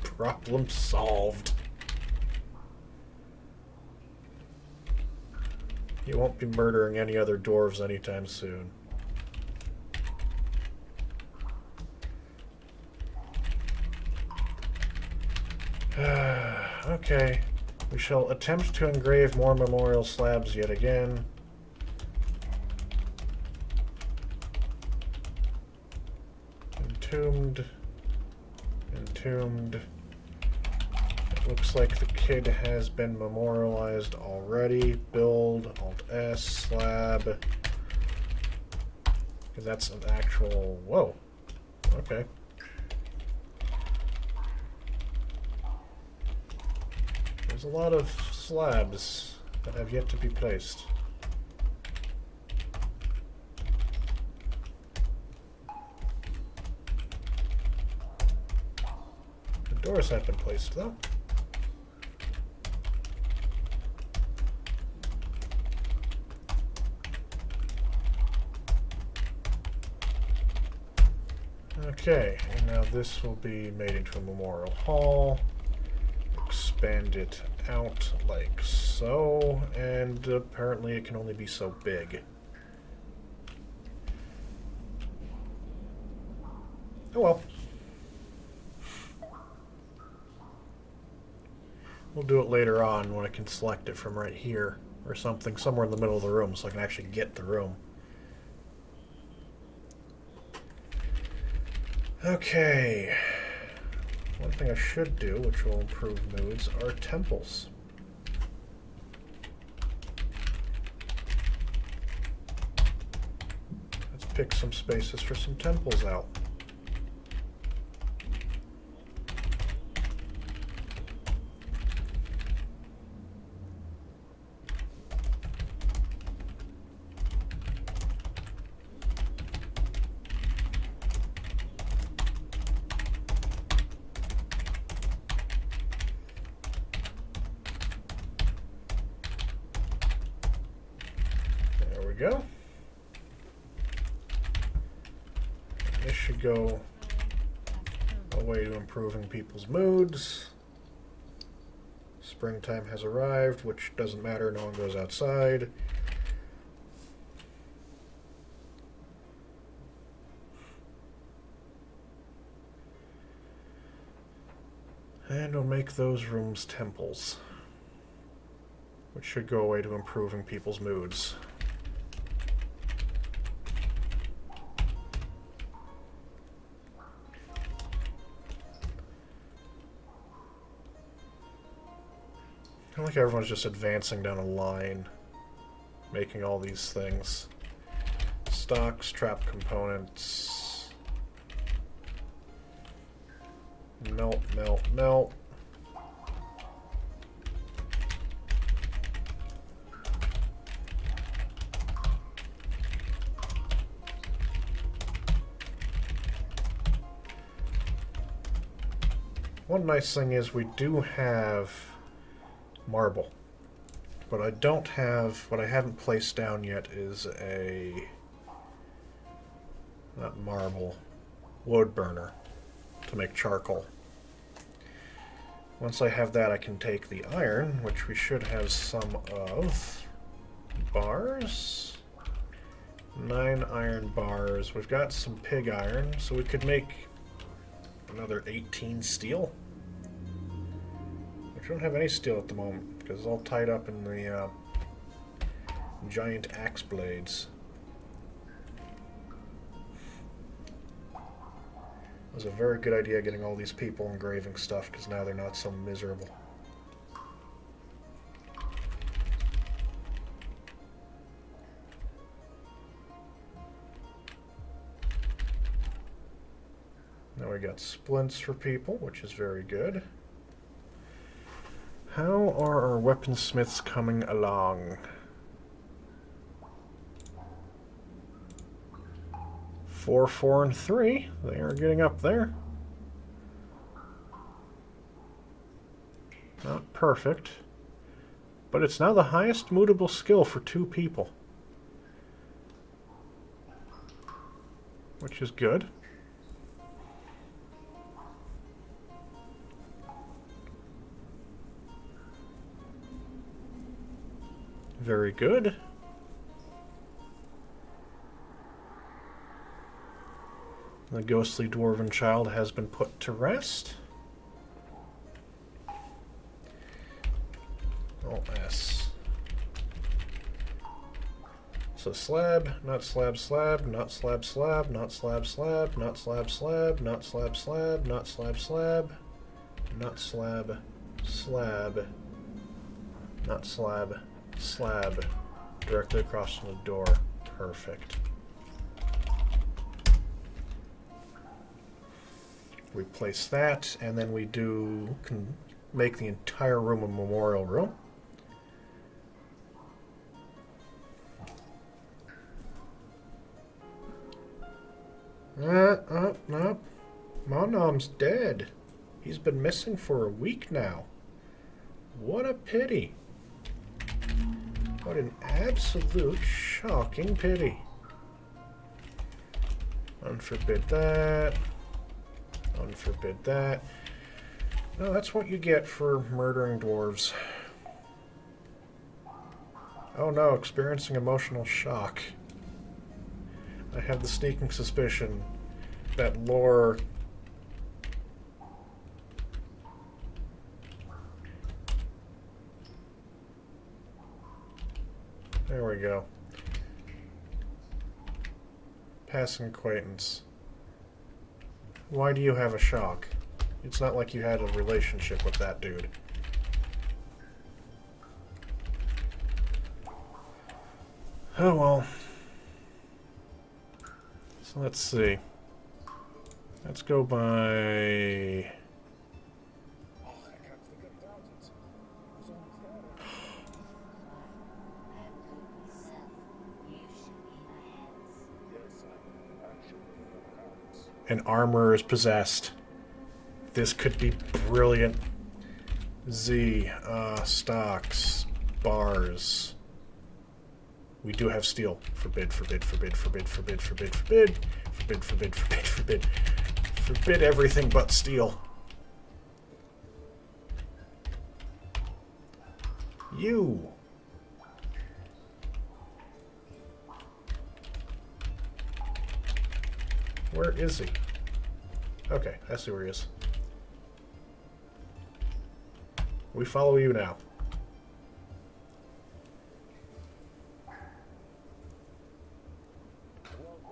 Problem solved. You won't be murdering any other dwarves anytime soon. Okay. We shall attempt to engrave more memorial slabs yet again. Entombed. Entombed. It looks like the kid has been memorialized already. Build, Alt-S, slab. Because that's an actual... Whoa. Okay. There's a lot of slabs that have yet to be placed. The doors have been placed, though. Okay, and now this will be made into a memorial hall. Expand it out like so, and apparently it can only be so big. Oh well. We'll do it later on when I can select it from right here or something, somewhere in the middle of the room so I can actually get the room. Okay. One thing I should do, which will improve moods, are temples. Let's pick some spaces for some temples out. Go. This should go a way to improving people's moods. Springtime has arrived, which doesn't matter, no one goes outside. And we'll make those rooms temples, which should go away to improving people's moods. I feel like everyone's just advancing down a line, making all these things. Stocks, trap components. Melt, melt, melt. One nice thing is we do have marble. What I don't have, what I haven't placed down yet is a, not marble, wood burner to make charcoal. Once I have that, I can take the iron, which we should have some of. Bars? 9 iron bars. We've got some pig iron, so we could make another 18 steel. We don't have any steel at the moment because it's all tied up in the giant axe blades. was a very good idea getting all these people engraving stuff, because now they're not so miserable. Now we got splints for people, which is very good. How are our weaponsmiths coming along? 4, 4, and 3. They are getting up there. Not perfect. But it's now the highest mootable skill for 2 people. Which is good. Very good. The ghostly dwarven child has been put to rest. Oh, S. So slab, not slab, slab, not slab, slab, not slab, slab, not slab, slab, not slab, slab, not slab, slab, not slab, slab, not slab, slab. Directly across from the door. Perfect. We place that, and then we can make the entire room a memorial room. No. Monom's dead. He's been missing for a week now. What a pity. What an absolute shocking pity. Unforbid that. Unforbid that. No, that's what you get for murdering dwarves. Oh no, experiencing emotional shock. I have the sneaking suspicion that lore... There we go. Passing acquaintance. Why do you have a shock? It's not like you had a relationship with that dude. Oh well. So let's see. Let's go by... An armor is possessed. This could be brilliant. Z, stocks, bars. We do have steel. Forbid, forbid, forbid, forbid, forbid, forbid, forbid, forbid, forbid, forbid, forbid. Forbid everything but steel. You. Where is he? Okay, I see where he is. We follow you now.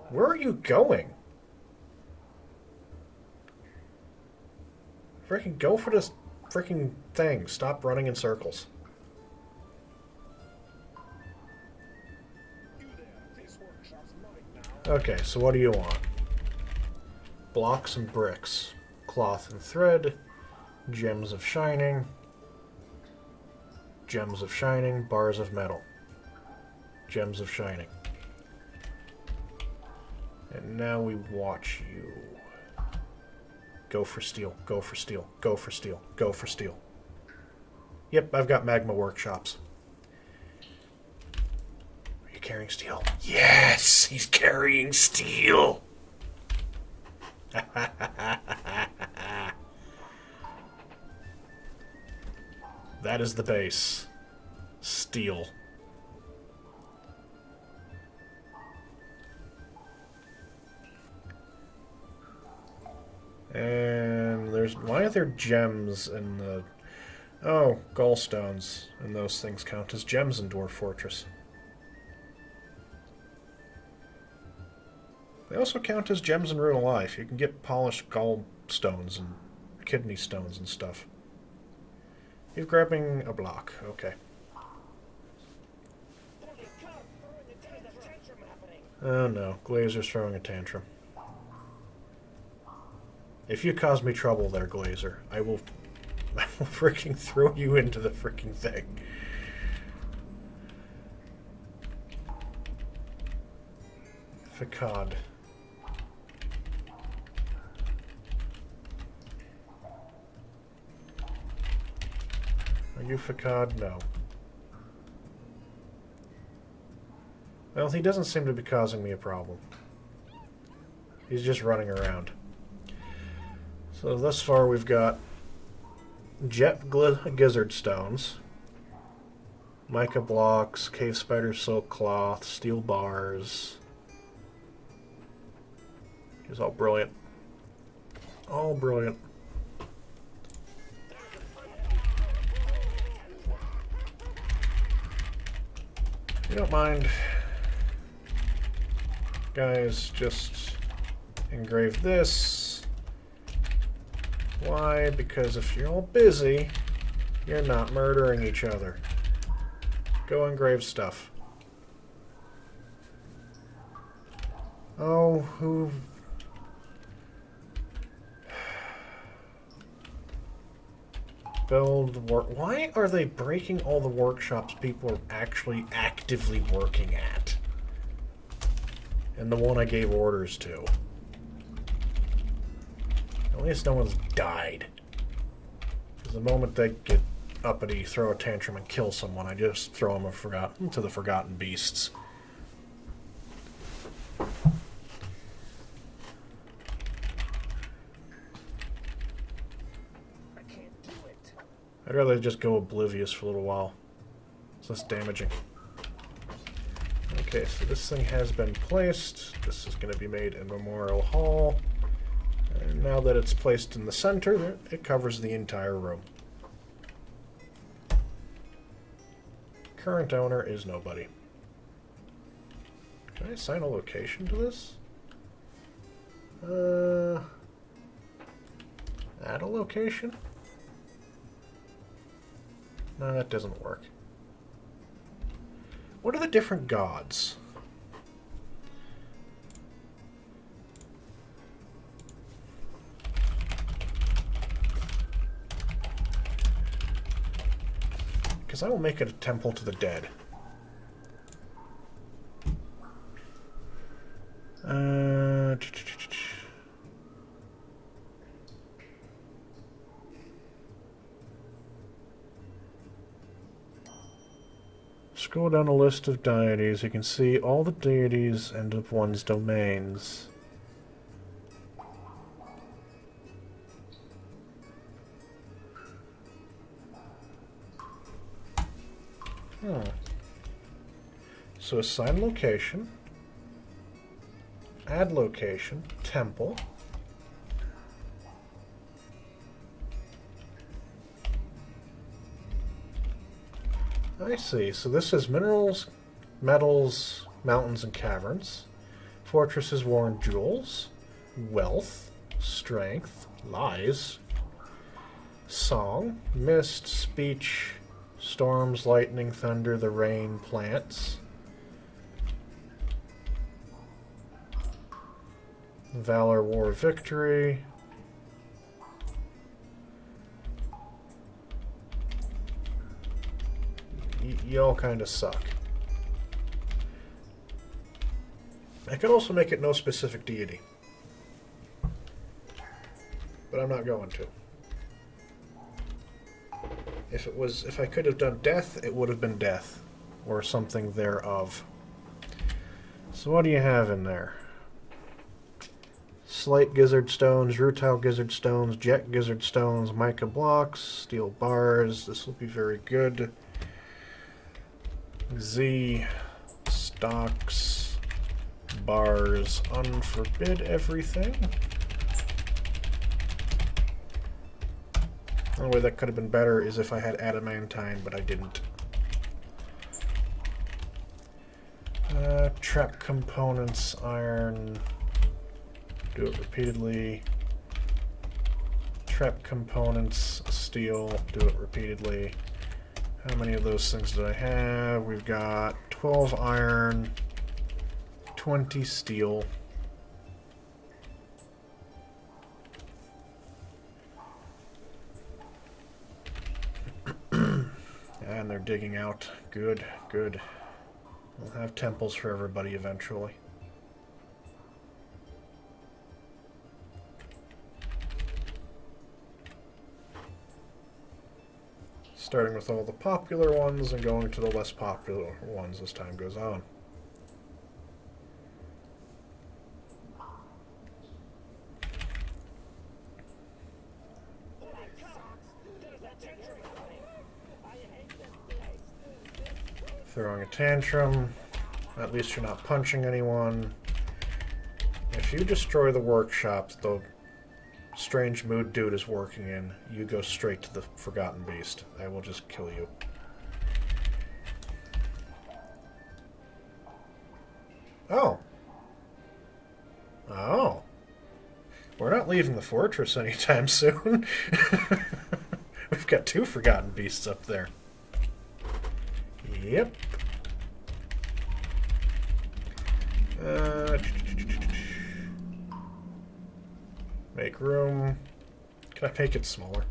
Where are you going? Freaking go for this freaking thing. Stop running in circles. Okay, so what do you want? Blocks and bricks. Cloth and thread. Gems of shining. Gems of shining. Bars of metal. Gems of shining. And now we watch you. Go for steel. Go for steel. Go for steel. Go for steel. Yep, I've got magma workshops. Are you carrying steel? Yes! He's carrying steel! That is the base. Steel. And there's... Why are there gems in the... Oh, gallstones. And those things count as gems in Dwarf Fortress. They also count as gems in real life. You can get polished gallstones and kidney stones and stuff. He's grabbing a block. Okay. Oh no, Glazer's throwing a tantrum. If you cause me trouble there, Glazer, I will freaking throw you into the freaking thing. Facade. Are you Facade? No. Well, he doesn't seem to be causing me a problem. He's just running around. So thus far we've got jet gizzard stones, mica blocks, cave spider silk cloth, steel bars. It's all brilliant. All brilliant. If you don't mind, guys, just engrave this. Why? Because if you're all busy, you're not murdering each other. Go engrave stuff. Oh, who... Build work. Why are they breaking all the workshops people are actually actively working at? And the one I gave orders to. At least no one's died. Because the moment they get uppity, throw a tantrum, and kill someone, I just throw them to the forgotten beasts. I'd rather just go oblivious for a little while. It's less damaging. Okay, so this thing has been placed. This is going to be made in Memorial Hall. And now that it's placed in the center, it covers the entire room. Current owner is nobody. Can I assign a location to this? Add a location? No, that doesn't work. What are the different gods? Because I will make it a temple to the dead. Scroll down a list of deities. You can see all the deities and of one's domains. So assign location, add location, temple. I see. So this is minerals, metals, mountains, and caverns. Fortresses, war, and jewels. Wealth, strength, lies. Song, mist, speech, storms, lightning, thunder, the rain, plants. Valor, war, victory. Y'all kind of suck. I could also make it no specific deity. But I'm not going to. If I could have done death, it would have been death. Or something thereof. So what do you have in there? Slate gizzard stones, rutile gizzard stones, jet gizzard stones, mica blocks, steel bars. This will be very good. Z, stocks, bars, unforbid everything. The only way that could have been better is if I had adamantine, but I didn't. Trap components, iron, Do it repeatedly. Trap components, steel, do it repeatedly. How many of those things do I have? We've got 12 iron, 20 steel. And they're digging out. Good, good. We'll have temples for everybody eventually. Starting with all the popular ones and going to the less popular ones as time goes on. Throwing a tantrum. At least you're not punching anyone. If you destroy the workshop the strange mood dude is working in, you go straight to the Forgotten Beast. I will just kill you. Oh. Oh. We're not leaving the fortress anytime soon. We've got 2 Forgotten Beasts up there. Yep. Make room. Can I make it smaller?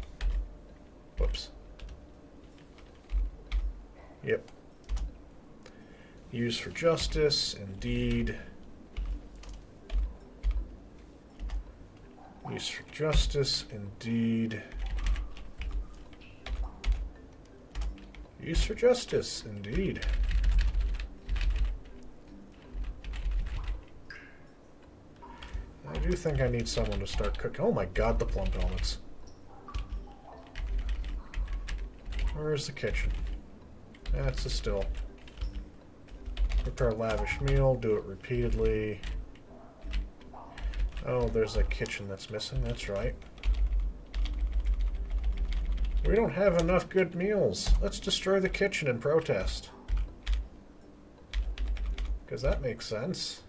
Whoops. Yep. Use for justice, indeed. Use for justice, indeed. Use for justice, indeed. I do think I need someone to start cooking. Oh my god, the plump helmets. Where's the kitchen? That's a still. Prepare a lavish meal, do it repeatedly. Oh, there's a kitchen that's missing, that's right. We don't have enough good meals. Let's destroy the kitchen and protest. Because that makes sense.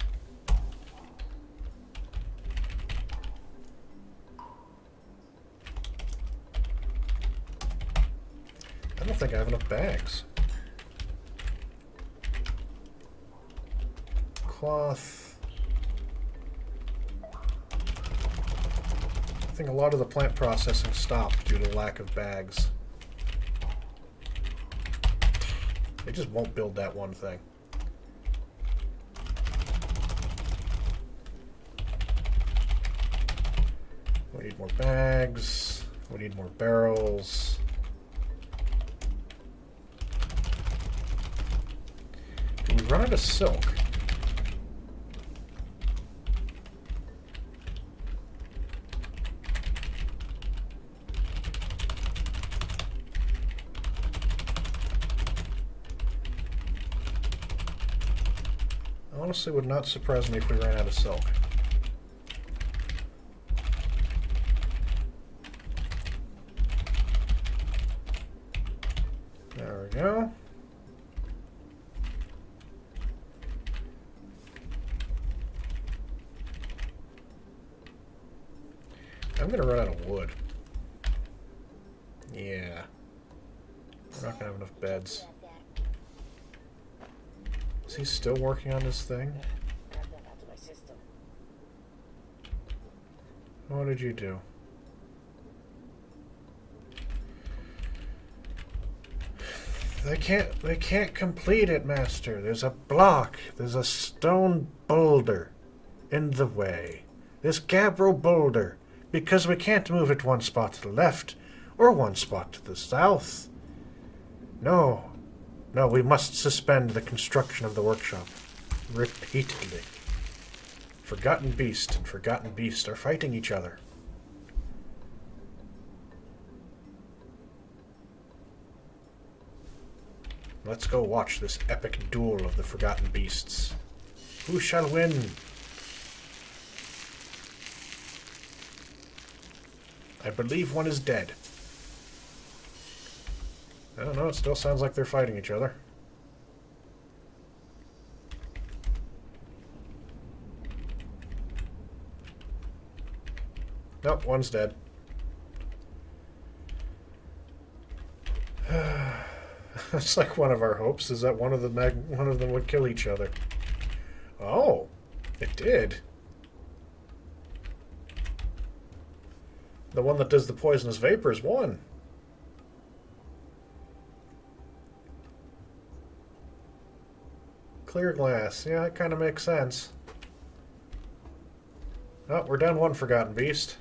I don't think I have enough bags. Cloth. I think a lot of the plant processing stopped due to lack of bags. They just won't build that one thing. We need more bags. We need more barrels. Do we run out of silk? Honestly, would not surprise me if we ran out of silk. There we go. I'm gonna run out of wood. Yeah. We're not gonna have enough beds. Is he still working on this thing? What did you do? They can't complete it, Master. There's a block. There's a stone boulder in the way. This gabbro boulder. Because we can't move it one spot to the left or one spot to the south. No. No, we must suspend the construction of the workshop. Repeatedly. Forgotten Beast and Forgotten Beast are fighting each other. Let's go watch this epic duel of the Forgotten Beasts. Who shall win? I believe one is dead. I don't know, it still sounds like they're fighting each other. Nope, one's dead. That's like one of our hopes, is that one of them would kill each other. Oh, it did. The one that does the poisonous vapors won. Clear glass. Yeah, that kind of makes sense. Oh, we're down one Forgotten Beast.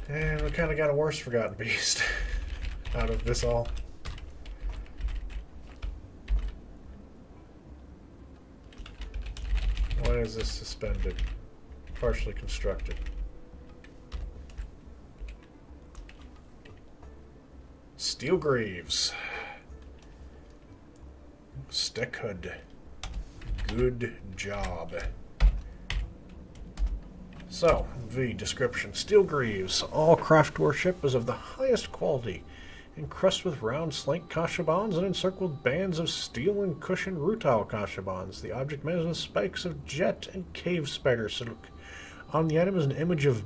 And we kind of got a worse Forgotten Beast out of this all. Why is this suspended? Partially constructed. Steel Greaves. Stickhood. Good job. So, the description. Steel Greaves. All craft worship is of the highest quality, encrusted with round slank kashabans and encircled bands of steel and cushioned rutile kashabans. The object made with spikes of jet and cave spider silk. On the item is an image of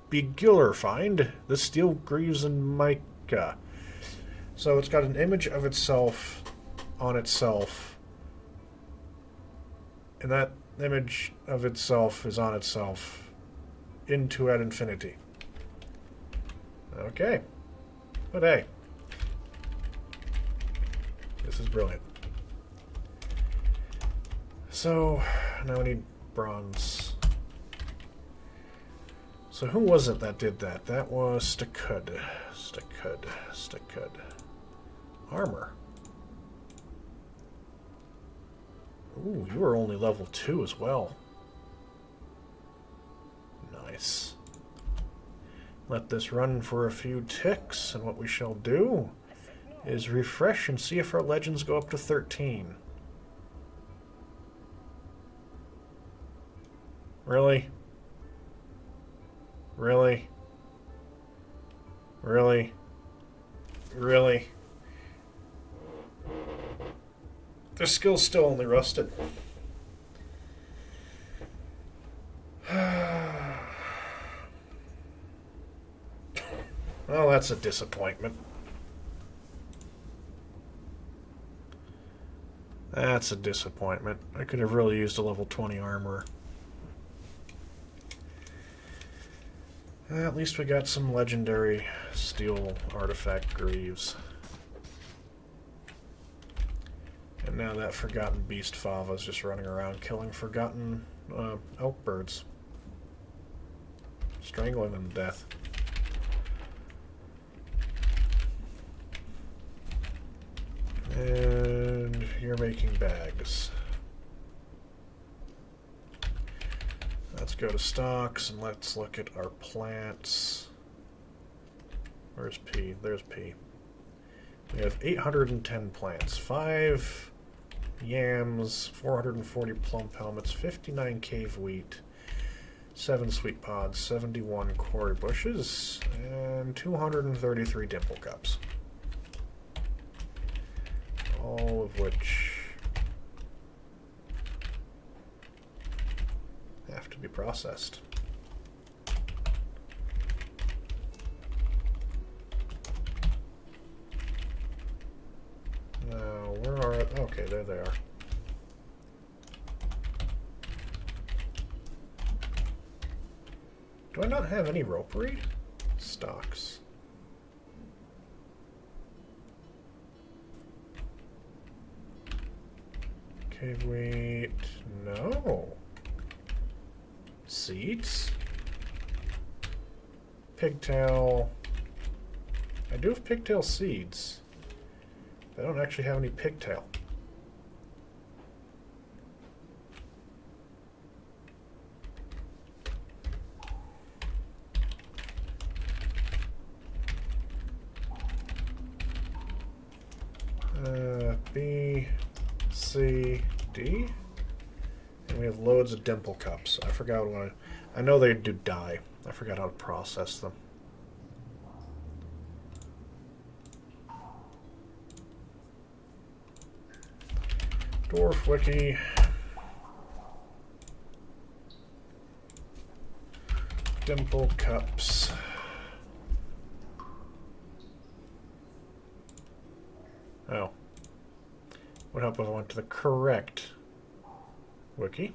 Begular find, the Steel Greaves and mica. So it's got an image of itself on itself, and that image of itself is on itself into ad infinity. Okay. But hey, this is brilliant. So, now we need bronze. So who was it that did that? That was Stickhood. Stickhood. Armor. Ooh, you were only level 2 as well. Nice. Let this run for a few ticks, and what we shall do is refresh and see if our legends go up to 13. Really? Really? Really? Really? Their skill's still only rusted. Well, that's a disappointment. That's a disappointment. I could have really used a level 20 armor. At least we got some legendary steel artifact greaves. And now that Forgotten Beast Fava's just running around killing forgotten elk birds. Strangling them to death. And you're making bags. Let's go to stocks and let's look at our plants. Where's P? There's P. We have 810 plants. 5 yams, 440 plump helmets, 59 cave wheat, 7 sweet pods, 71 quarry bushes, and 233 dimple cups. All of which have to be processed. Now, where are... Okay, there they are. Do I not have any ropery? Stocks. Cave wheat... No. Seeds? Pigtail... I do have pigtail seeds. I don't actually have any pigtail. B, C, D. And we have loads of dimple cups. I forgot what I know they do dye. I forgot how to process them. Dwarf Wiki. Dimple cups. Oh. Would help if I went to the correct wiki.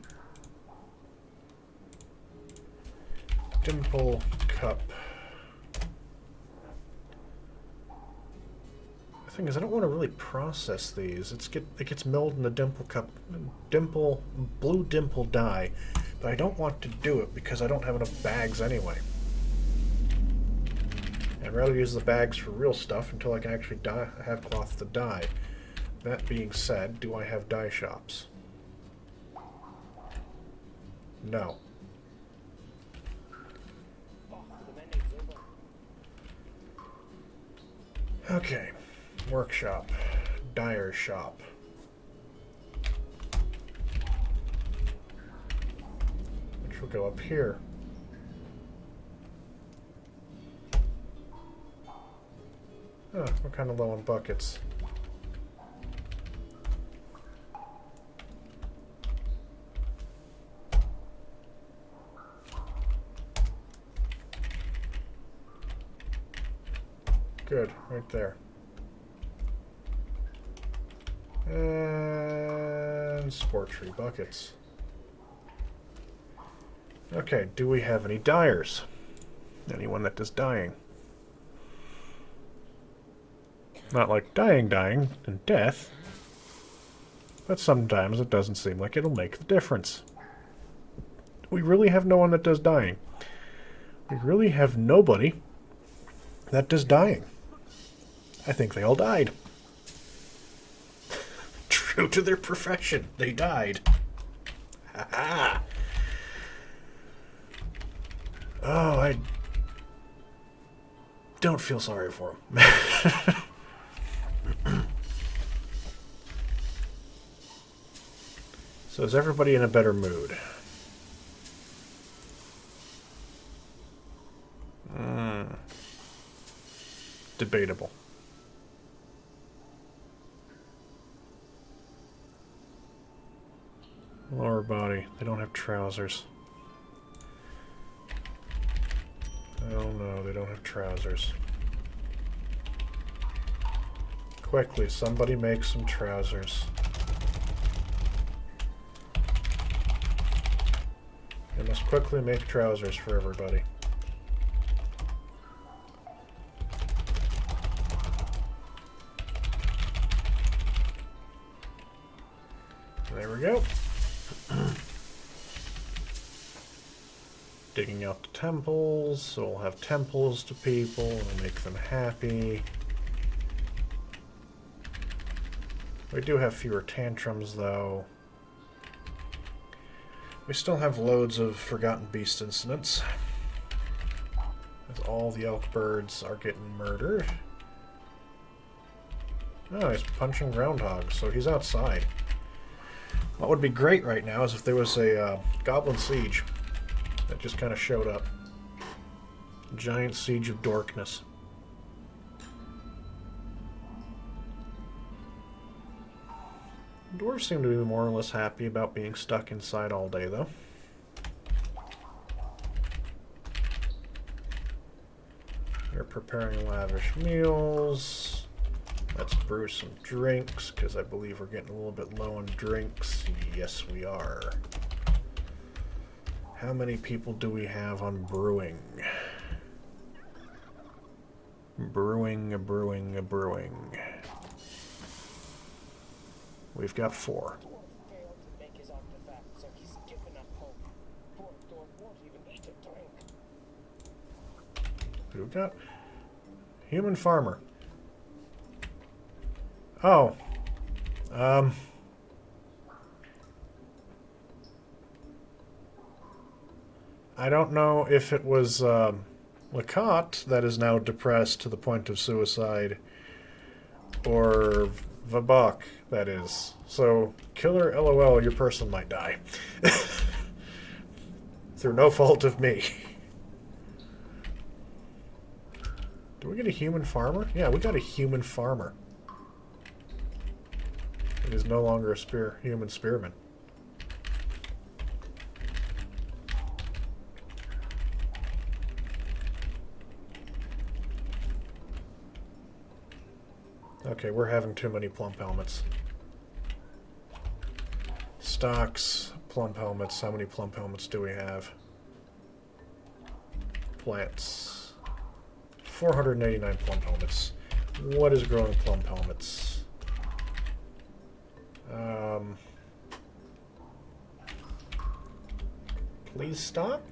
Dimple cup. The thing is, I don't want to really process these. It gets milled in the dimple cup, blue dimple dye, but I don't want to do it because I don't have enough bags anyway. I'd rather use the bags for real stuff until I can actually have cloth to dye. That being said, do I have dye shops? No. Okay. Workshop. Dyer shop. Which will go up here. Oh, we're kind of low on buckets. Good, right there. And sportry buckets. Okay, do we have any dyers? Anyone that does dyeing? Not like dying and death, but sometimes it doesn't seem like it'll make the difference. We really have no one that does dyeing. We really have nobody that does dyeing. I think they all died. True to their profession, they died. Ha-ha! Oh, I don't feel sorry for them. So is everybody in a better mood? Debatable. Lower body. They don't have trousers. Oh no, they don't have trousers. Quickly, somebody make some trousers. They must quickly make trousers for everybody. There we go. Digging out the temples, so we'll have temples to people and make them happy. We do have fewer tantrums, though. We still have loads of Forgotten Beast incidents, as all the elk birds are getting murdered. Oh, he's punching groundhogs, so he's outside. What would be great right now is if there was a goblin siege that just kind of showed up. Giant siege of dorkness. Dwarves seem to be more or less happy about being stuck inside all day, though. They're preparing lavish meals. Let's brew some drinks, because I believe we're getting a little bit low on drinks. Yes, we are. How many people do we have on brewing? Brewing. We've got 4. Who we got? Human farmer. Oh. I don't know if it was Lacotte that is now depressed to the point of suicide, or Vabok, that is. So, killer LOL, your person might die. Through no fault of me. Do we get a human farmer? Yeah, we got a human farmer. It is no longer a human spearman. Okay, we're having too many plump helmets. Stocks, plump helmets. How many plump helmets do we have? Plants. 489 plump helmets. What is growing plump helmets? Please stop.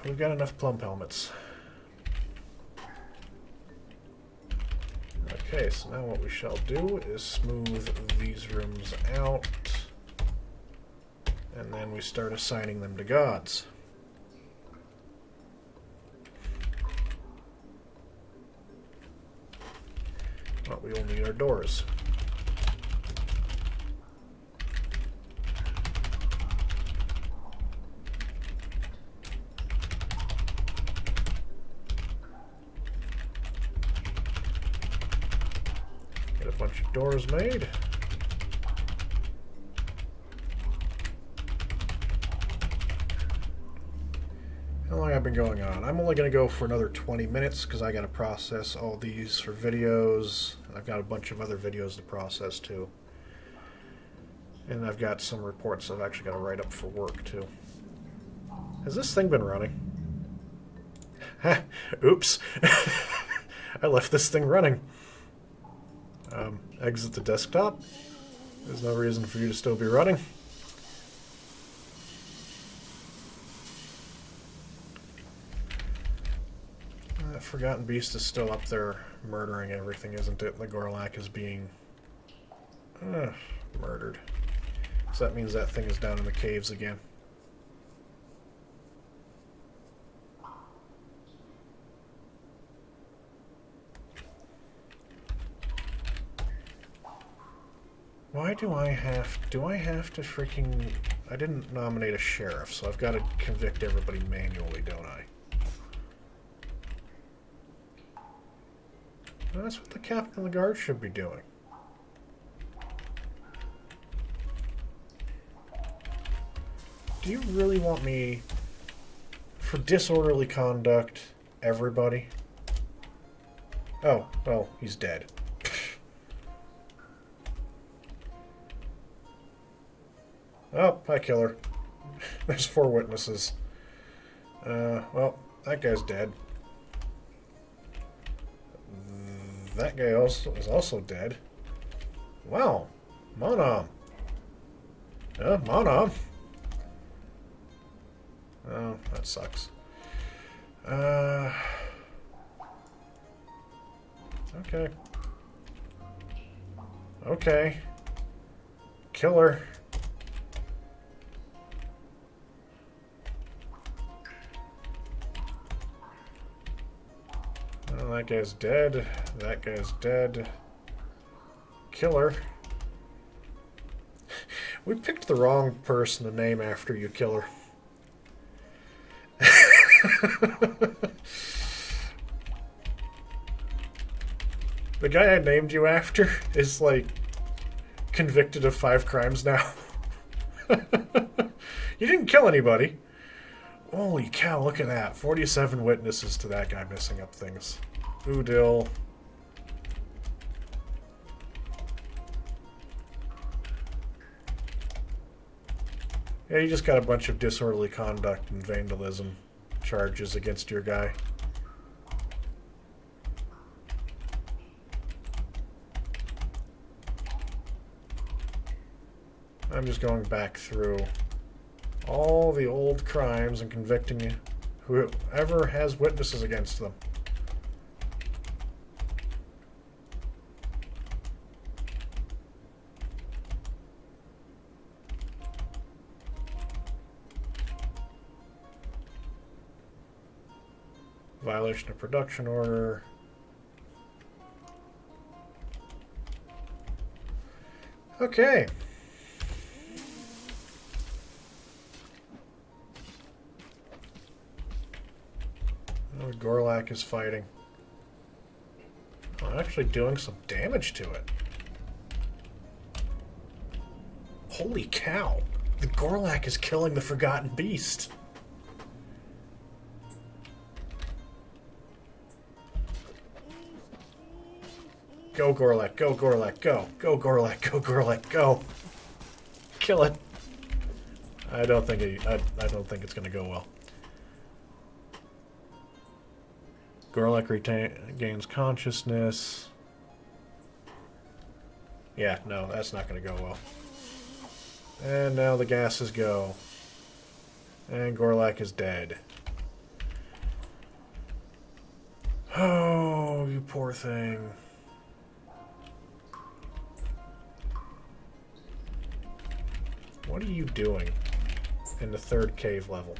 We've got enough plump helmets. Okay, so now what we shall do is smooth these rooms out, and then we start assigning them to gods. But we will need our doors. Get a bunch of doors made. How long have I been going on? I'm only going to go for another 20 minutes because I got to process all these for videos. I've got a bunch of other videos to process too. And I've got some reports I've actually got to write up for work too. Has this thing been running? Oops. I left this thing running. Exit the desktop. There's no reason for you to still be running. Forgotten Beast is still up there murdering everything, isn't it? The Gorlak is being murdered. So that means that thing is down in the caves again. Why do I have to freaking... I didn't nominate a sheriff, so I've got to convict everybody manually, don't I? That's what the captain of the guard should be doing. Do you really want me, for disorderly conduct, everybody? Oh, well, he's dead. Oh, hi, killer. There's 4 witnesses. Well, that guy's dead. That guy is also dead. Wow. Monam. Yeah, Monam. Oh, that sucks. Okay. Okay. Killer. Well, that guy's dead. That guy's dead. Killer. We picked the wrong person to name after you, Killer. The guy I named you after is, like, convicted of 5 crimes now. You didn't kill anybody. Holy cow, look at that. 47 witnesses to that guy messing up things. Udil. Yeah, you just got a bunch of disorderly conduct and vandalism charges against your guy. I'm just going back through all the old crimes and convicting whoever has witnesses against them. Violation of production order. Okay. Oh, Gorlak is fighting. Oh, I'm actually doing some damage to it. Holy cow! The Gorlak is killing the Forgotten Beast! Go Gorlak, go Gorlak, go! Go Gorlak, go Gorlak, go! Kill it! I don't think it's gonna go well. Gorlak gains consciousness. Yeah, no, that's not gonna go well. And now the gases go. And Gorlak is dead. Oh, you poor thing. What are you doing in the third cave level?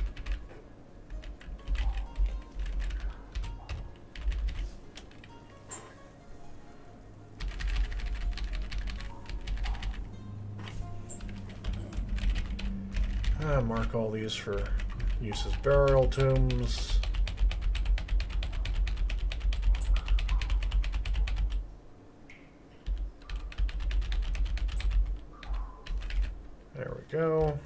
Mark all these for use as burial tombs. There we go.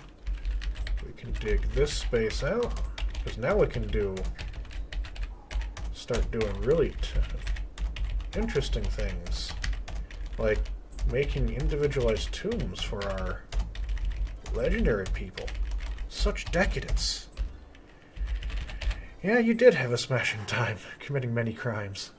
We can dig this space out, because now we can start doing really interesting things, like making individualized tombs for our legendary people. Such decadence. Yeah, you did have a smashing time, committing many crimes.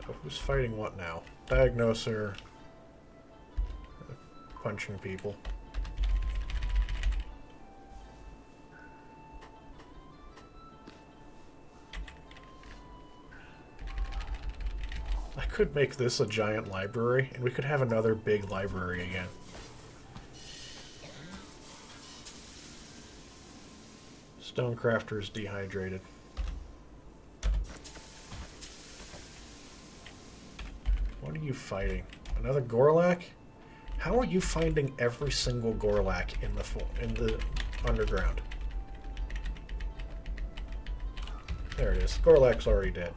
Oh, who's fighting what now? Diagnoser. Punching people. I could make this a giant library, and we could have another big library again. Stonecrafter is dehydrated. What are you fighting? Another Gorlak? How are you finding every single Gorlak in the underground? There it is. Gorlak's already dead.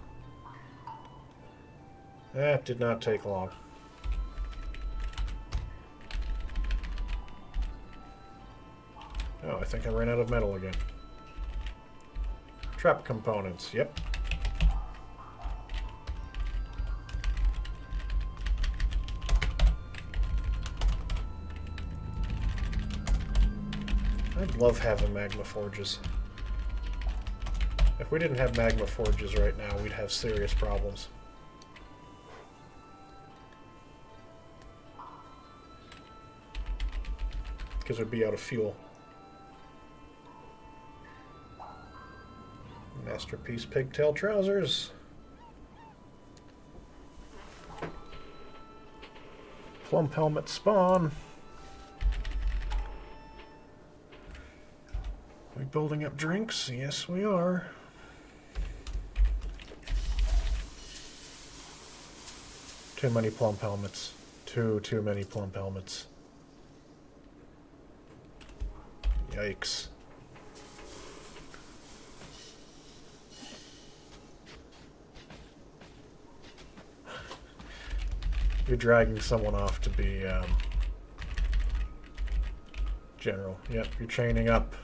That did not take long. Oh, I think I ran out of metal again. Trap components, yep. I'd love having magma forges. If we didn't have magma forges right now, we'd have serious problems. Because we'd be out of fuel. Masterpiece pigtail trousers. Plump helmet spawn. We building up drinks? Yes, we are. Too many plump helmets. Too many plump helmets. Yikes. You're dragging someone off to be, general. Yep, you're chaining up.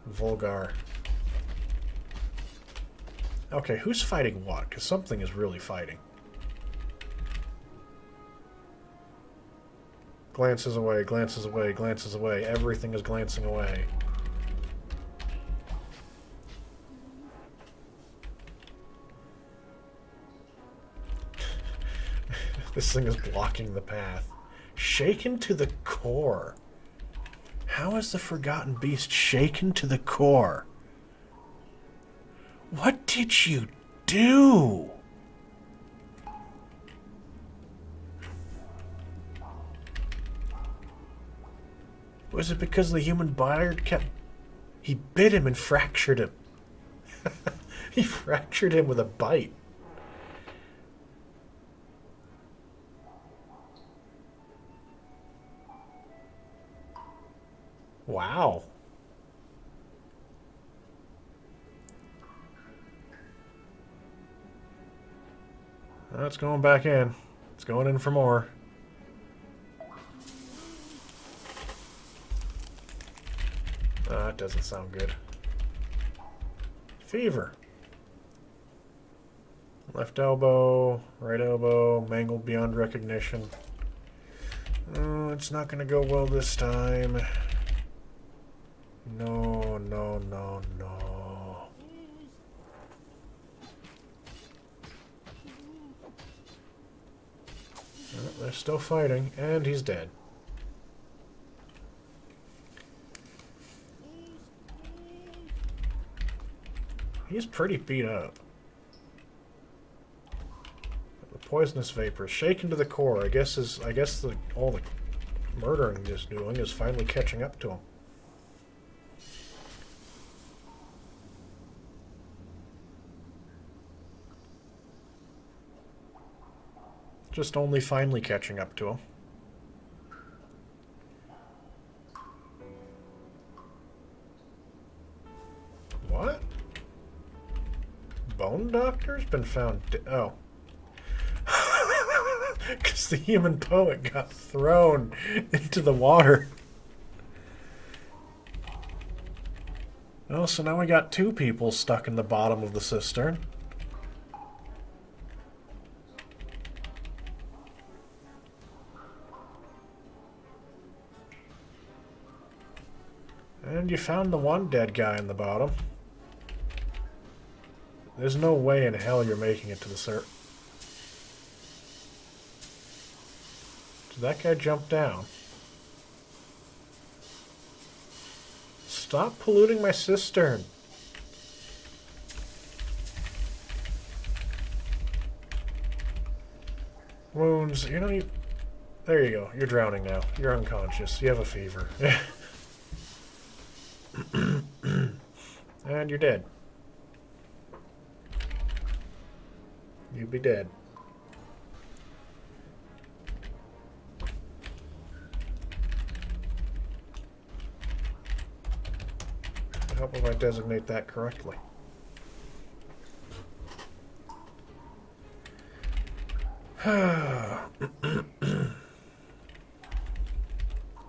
Vulgar. Okay, who's fighting what? Because something is really fighting. Glances away, glances away, glances away. Everything is glancing away. This thing is blocking the path. Shaken to the core. How is the Forgotten Beast shaken to the core? What did you do? Was it because the human bard kept... He bit him and fractured him. He fractured him with a bite. Wow. Oh, it's going back in. It's going in for more. That doesn't sound good. Fever. Left elbow, right elbow, mangled beyond recognition. Oh, it's not going to go well this time. No, no, no, no. Oh, they're still fighting, and he's dead. He's pretty beat up. The poisonous vapor shaken to the core. I guess all the murdering he's doing is finally catching up to him. Just only finally catching up to him. What? Bone doctor's been found. Oh. Because the human poet got thrown into the water. Oh, so now we got two people stuck in the bottom of the cistern. And you found the one dead guy in the bottom. There's no way in hell you're making it to the surface. Did that guy jump down? Stop polluting my cistern. Wounds, you know, there you go. You're drowning now. You're unconscious. You have a fever. And you're dead. You'd be dead. I hope if I designate that correctly. I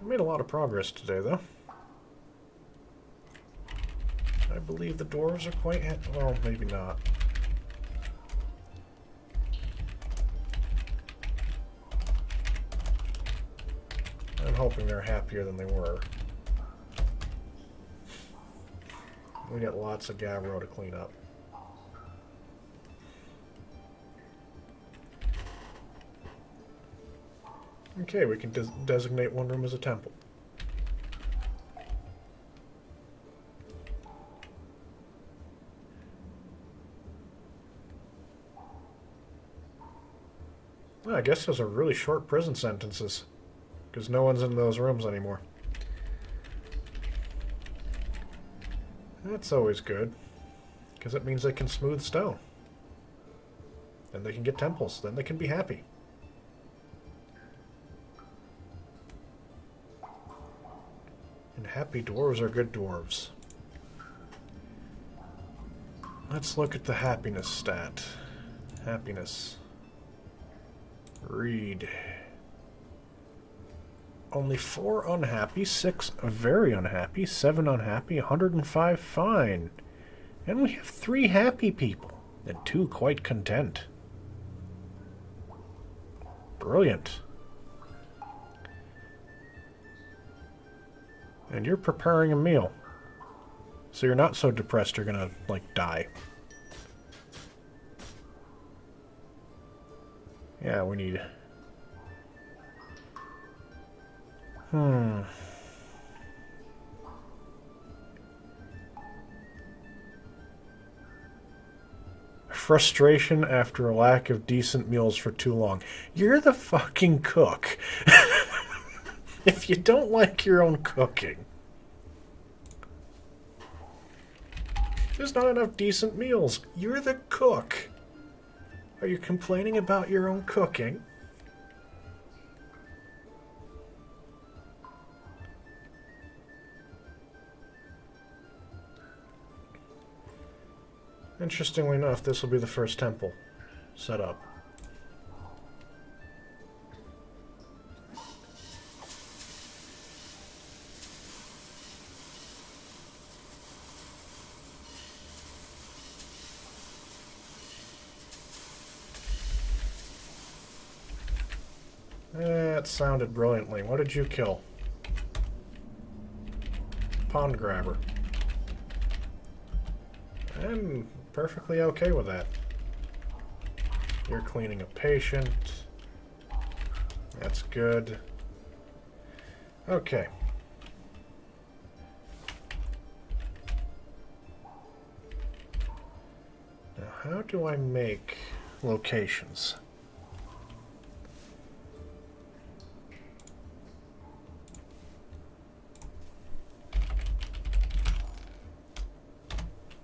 made a lot of progress today, though. I believe the dwarves are quite well, maybe not. I'm hoping they're happier than they were. We got lots of Gavro to clean up. Okay, we can designate one room as a temple. Well, I guess those are really short prison sentences, because no one's in those rooms anymore. That's always good, because it means they can smooth stone. Then they can get temples. Then they can be happy. And happy dwarves are good dwarves. Let's look at the happiness stat. Happiness. Read. Only 4 unhappy, 6 very unhappy, 7 unhappy, 105 fine. And we have 3 happy people, and 2 quite content. Brilliant. And you're preparing a meal. So you're not so depressed you're gonna, like, die. Yeah, we need... Frustration after a lack of decent meals for too long. You're the fucking cook. If you don't like your own cooking. There's not enough decent meals. You're the cook. Are you complaining about your own cooking? Interestingly enough, this will be the first temple set up. That sounded brilliantly. What did you kill? Pond grabber. I'm perfectly okay with that. You're cleaning a patient. That's good. Okay. Now, how do I make locations?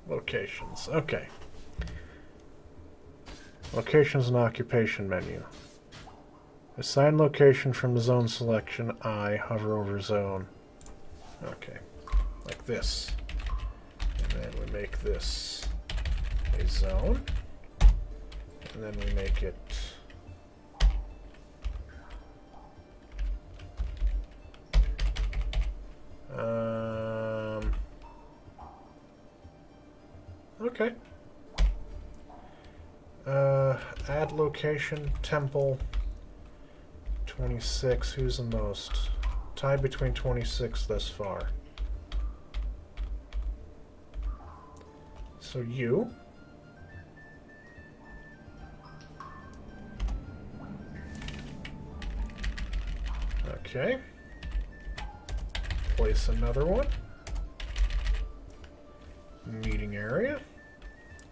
Locations. Okay. Locations and occupation menu. Assign location from zone selection. I hover over zone. Okay. Like this. And then we make this a zone. And then we make it okay. Add location, temple, 26. Who's the most? Tied between 26 thus far. So you. Okay. Place another one. Meeting area.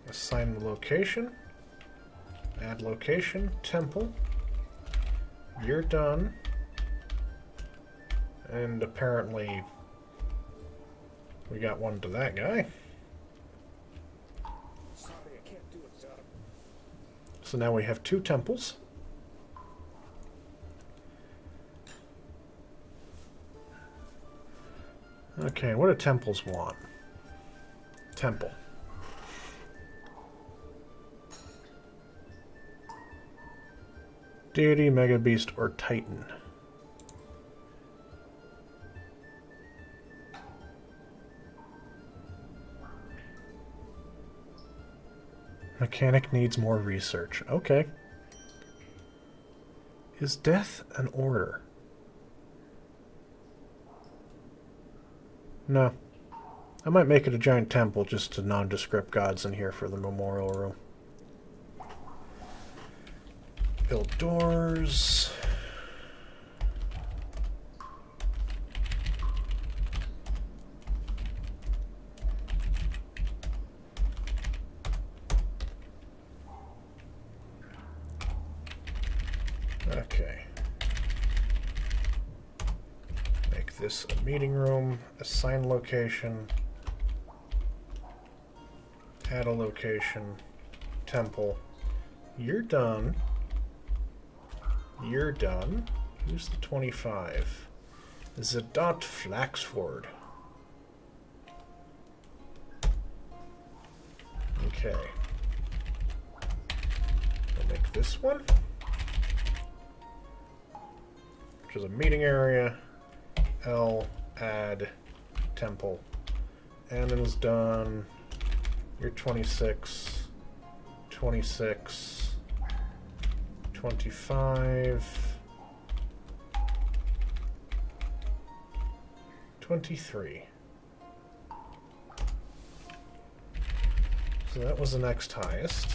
Assign the location. Add location. Temple. You're done. And apparently we got one to that guy. Sorry, I can't do it, sir. So now we have 2 temples. Okay, what do temples want? Temple. Deity, Mega Beast, or Titan. Mechanic needs more research. Okay. Is death an order? No. I might make it a giant temple just to nondescript gods in here for the memorial room. Build doors. Okay. Make this a meeting room. Assign location. Add a location. Temple. You're done. You're done. Who's the 25? Zadot Flaxford. Okay. I'll make this one. Which is a meeting area. L, add, temple. Admin's done. You're 26. 26. 25, 23. So that was the next highest.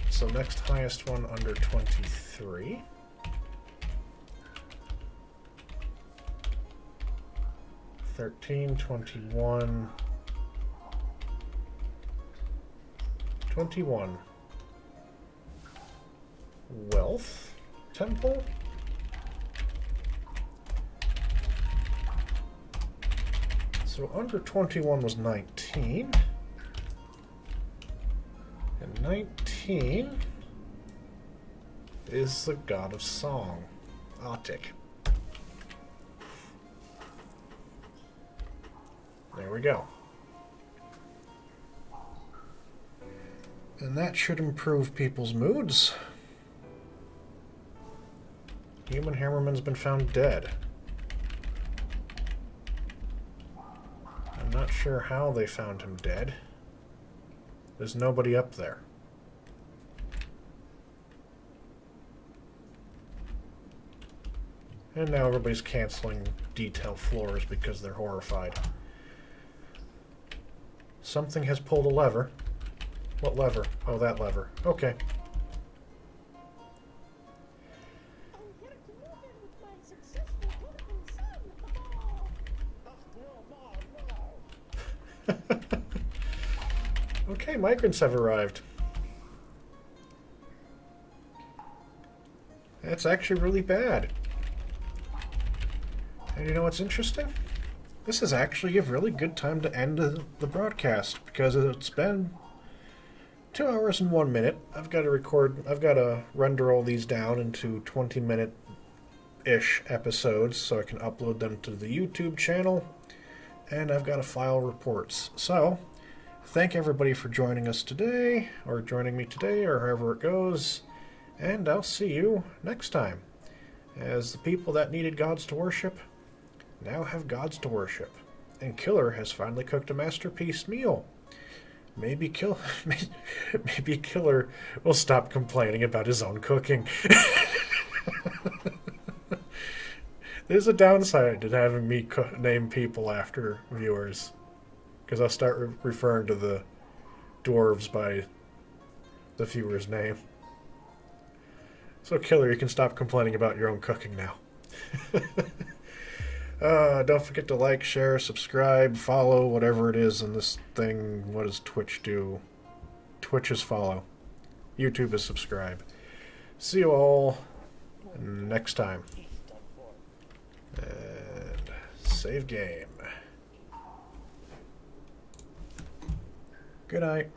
So next highest one under 23. $13, 21, 21. Wealth temple. So under 21 was 19. And 19 is the god of song, Atik. There we go. And that should improve people's moods. Human Hammerman's been found dead. I'm not sure how they found him dead. There's nobody up there. And now everybody's canceling detail floors because they're horrified. Something has pulled a lever. What lever? Oh, that lever. Okay. Okay, migrants have arrived. That's actually really bad. And you know what's interesting? This is actually a really good time to end the broadcast because it's been 2 hours and 1 minute. I've got to render all these down into 20-minute-ish episodes so I can upload them to the YouTube channel. And I've got to file reports. So, thank everybody for joining us today, or joining me today, or however it goes. And I'll see you next time, as the people that needed gods to worship now have gods to worship. And Killer has finally cooked a masterpiece meal. Maybe Killer will stop complaining about his own cooking. There's a downside to having me name people after viewers, because I'll start referring to the dwarves by the viewer's name. So, Killer, you can stop complaining about your own cooking now. Don't forget to like, share, subscribe, follow, whatever it is in this thing. What does Twitch do? Twitch is follow. YouTube is subscribe. See you all next time. And save game. Good night.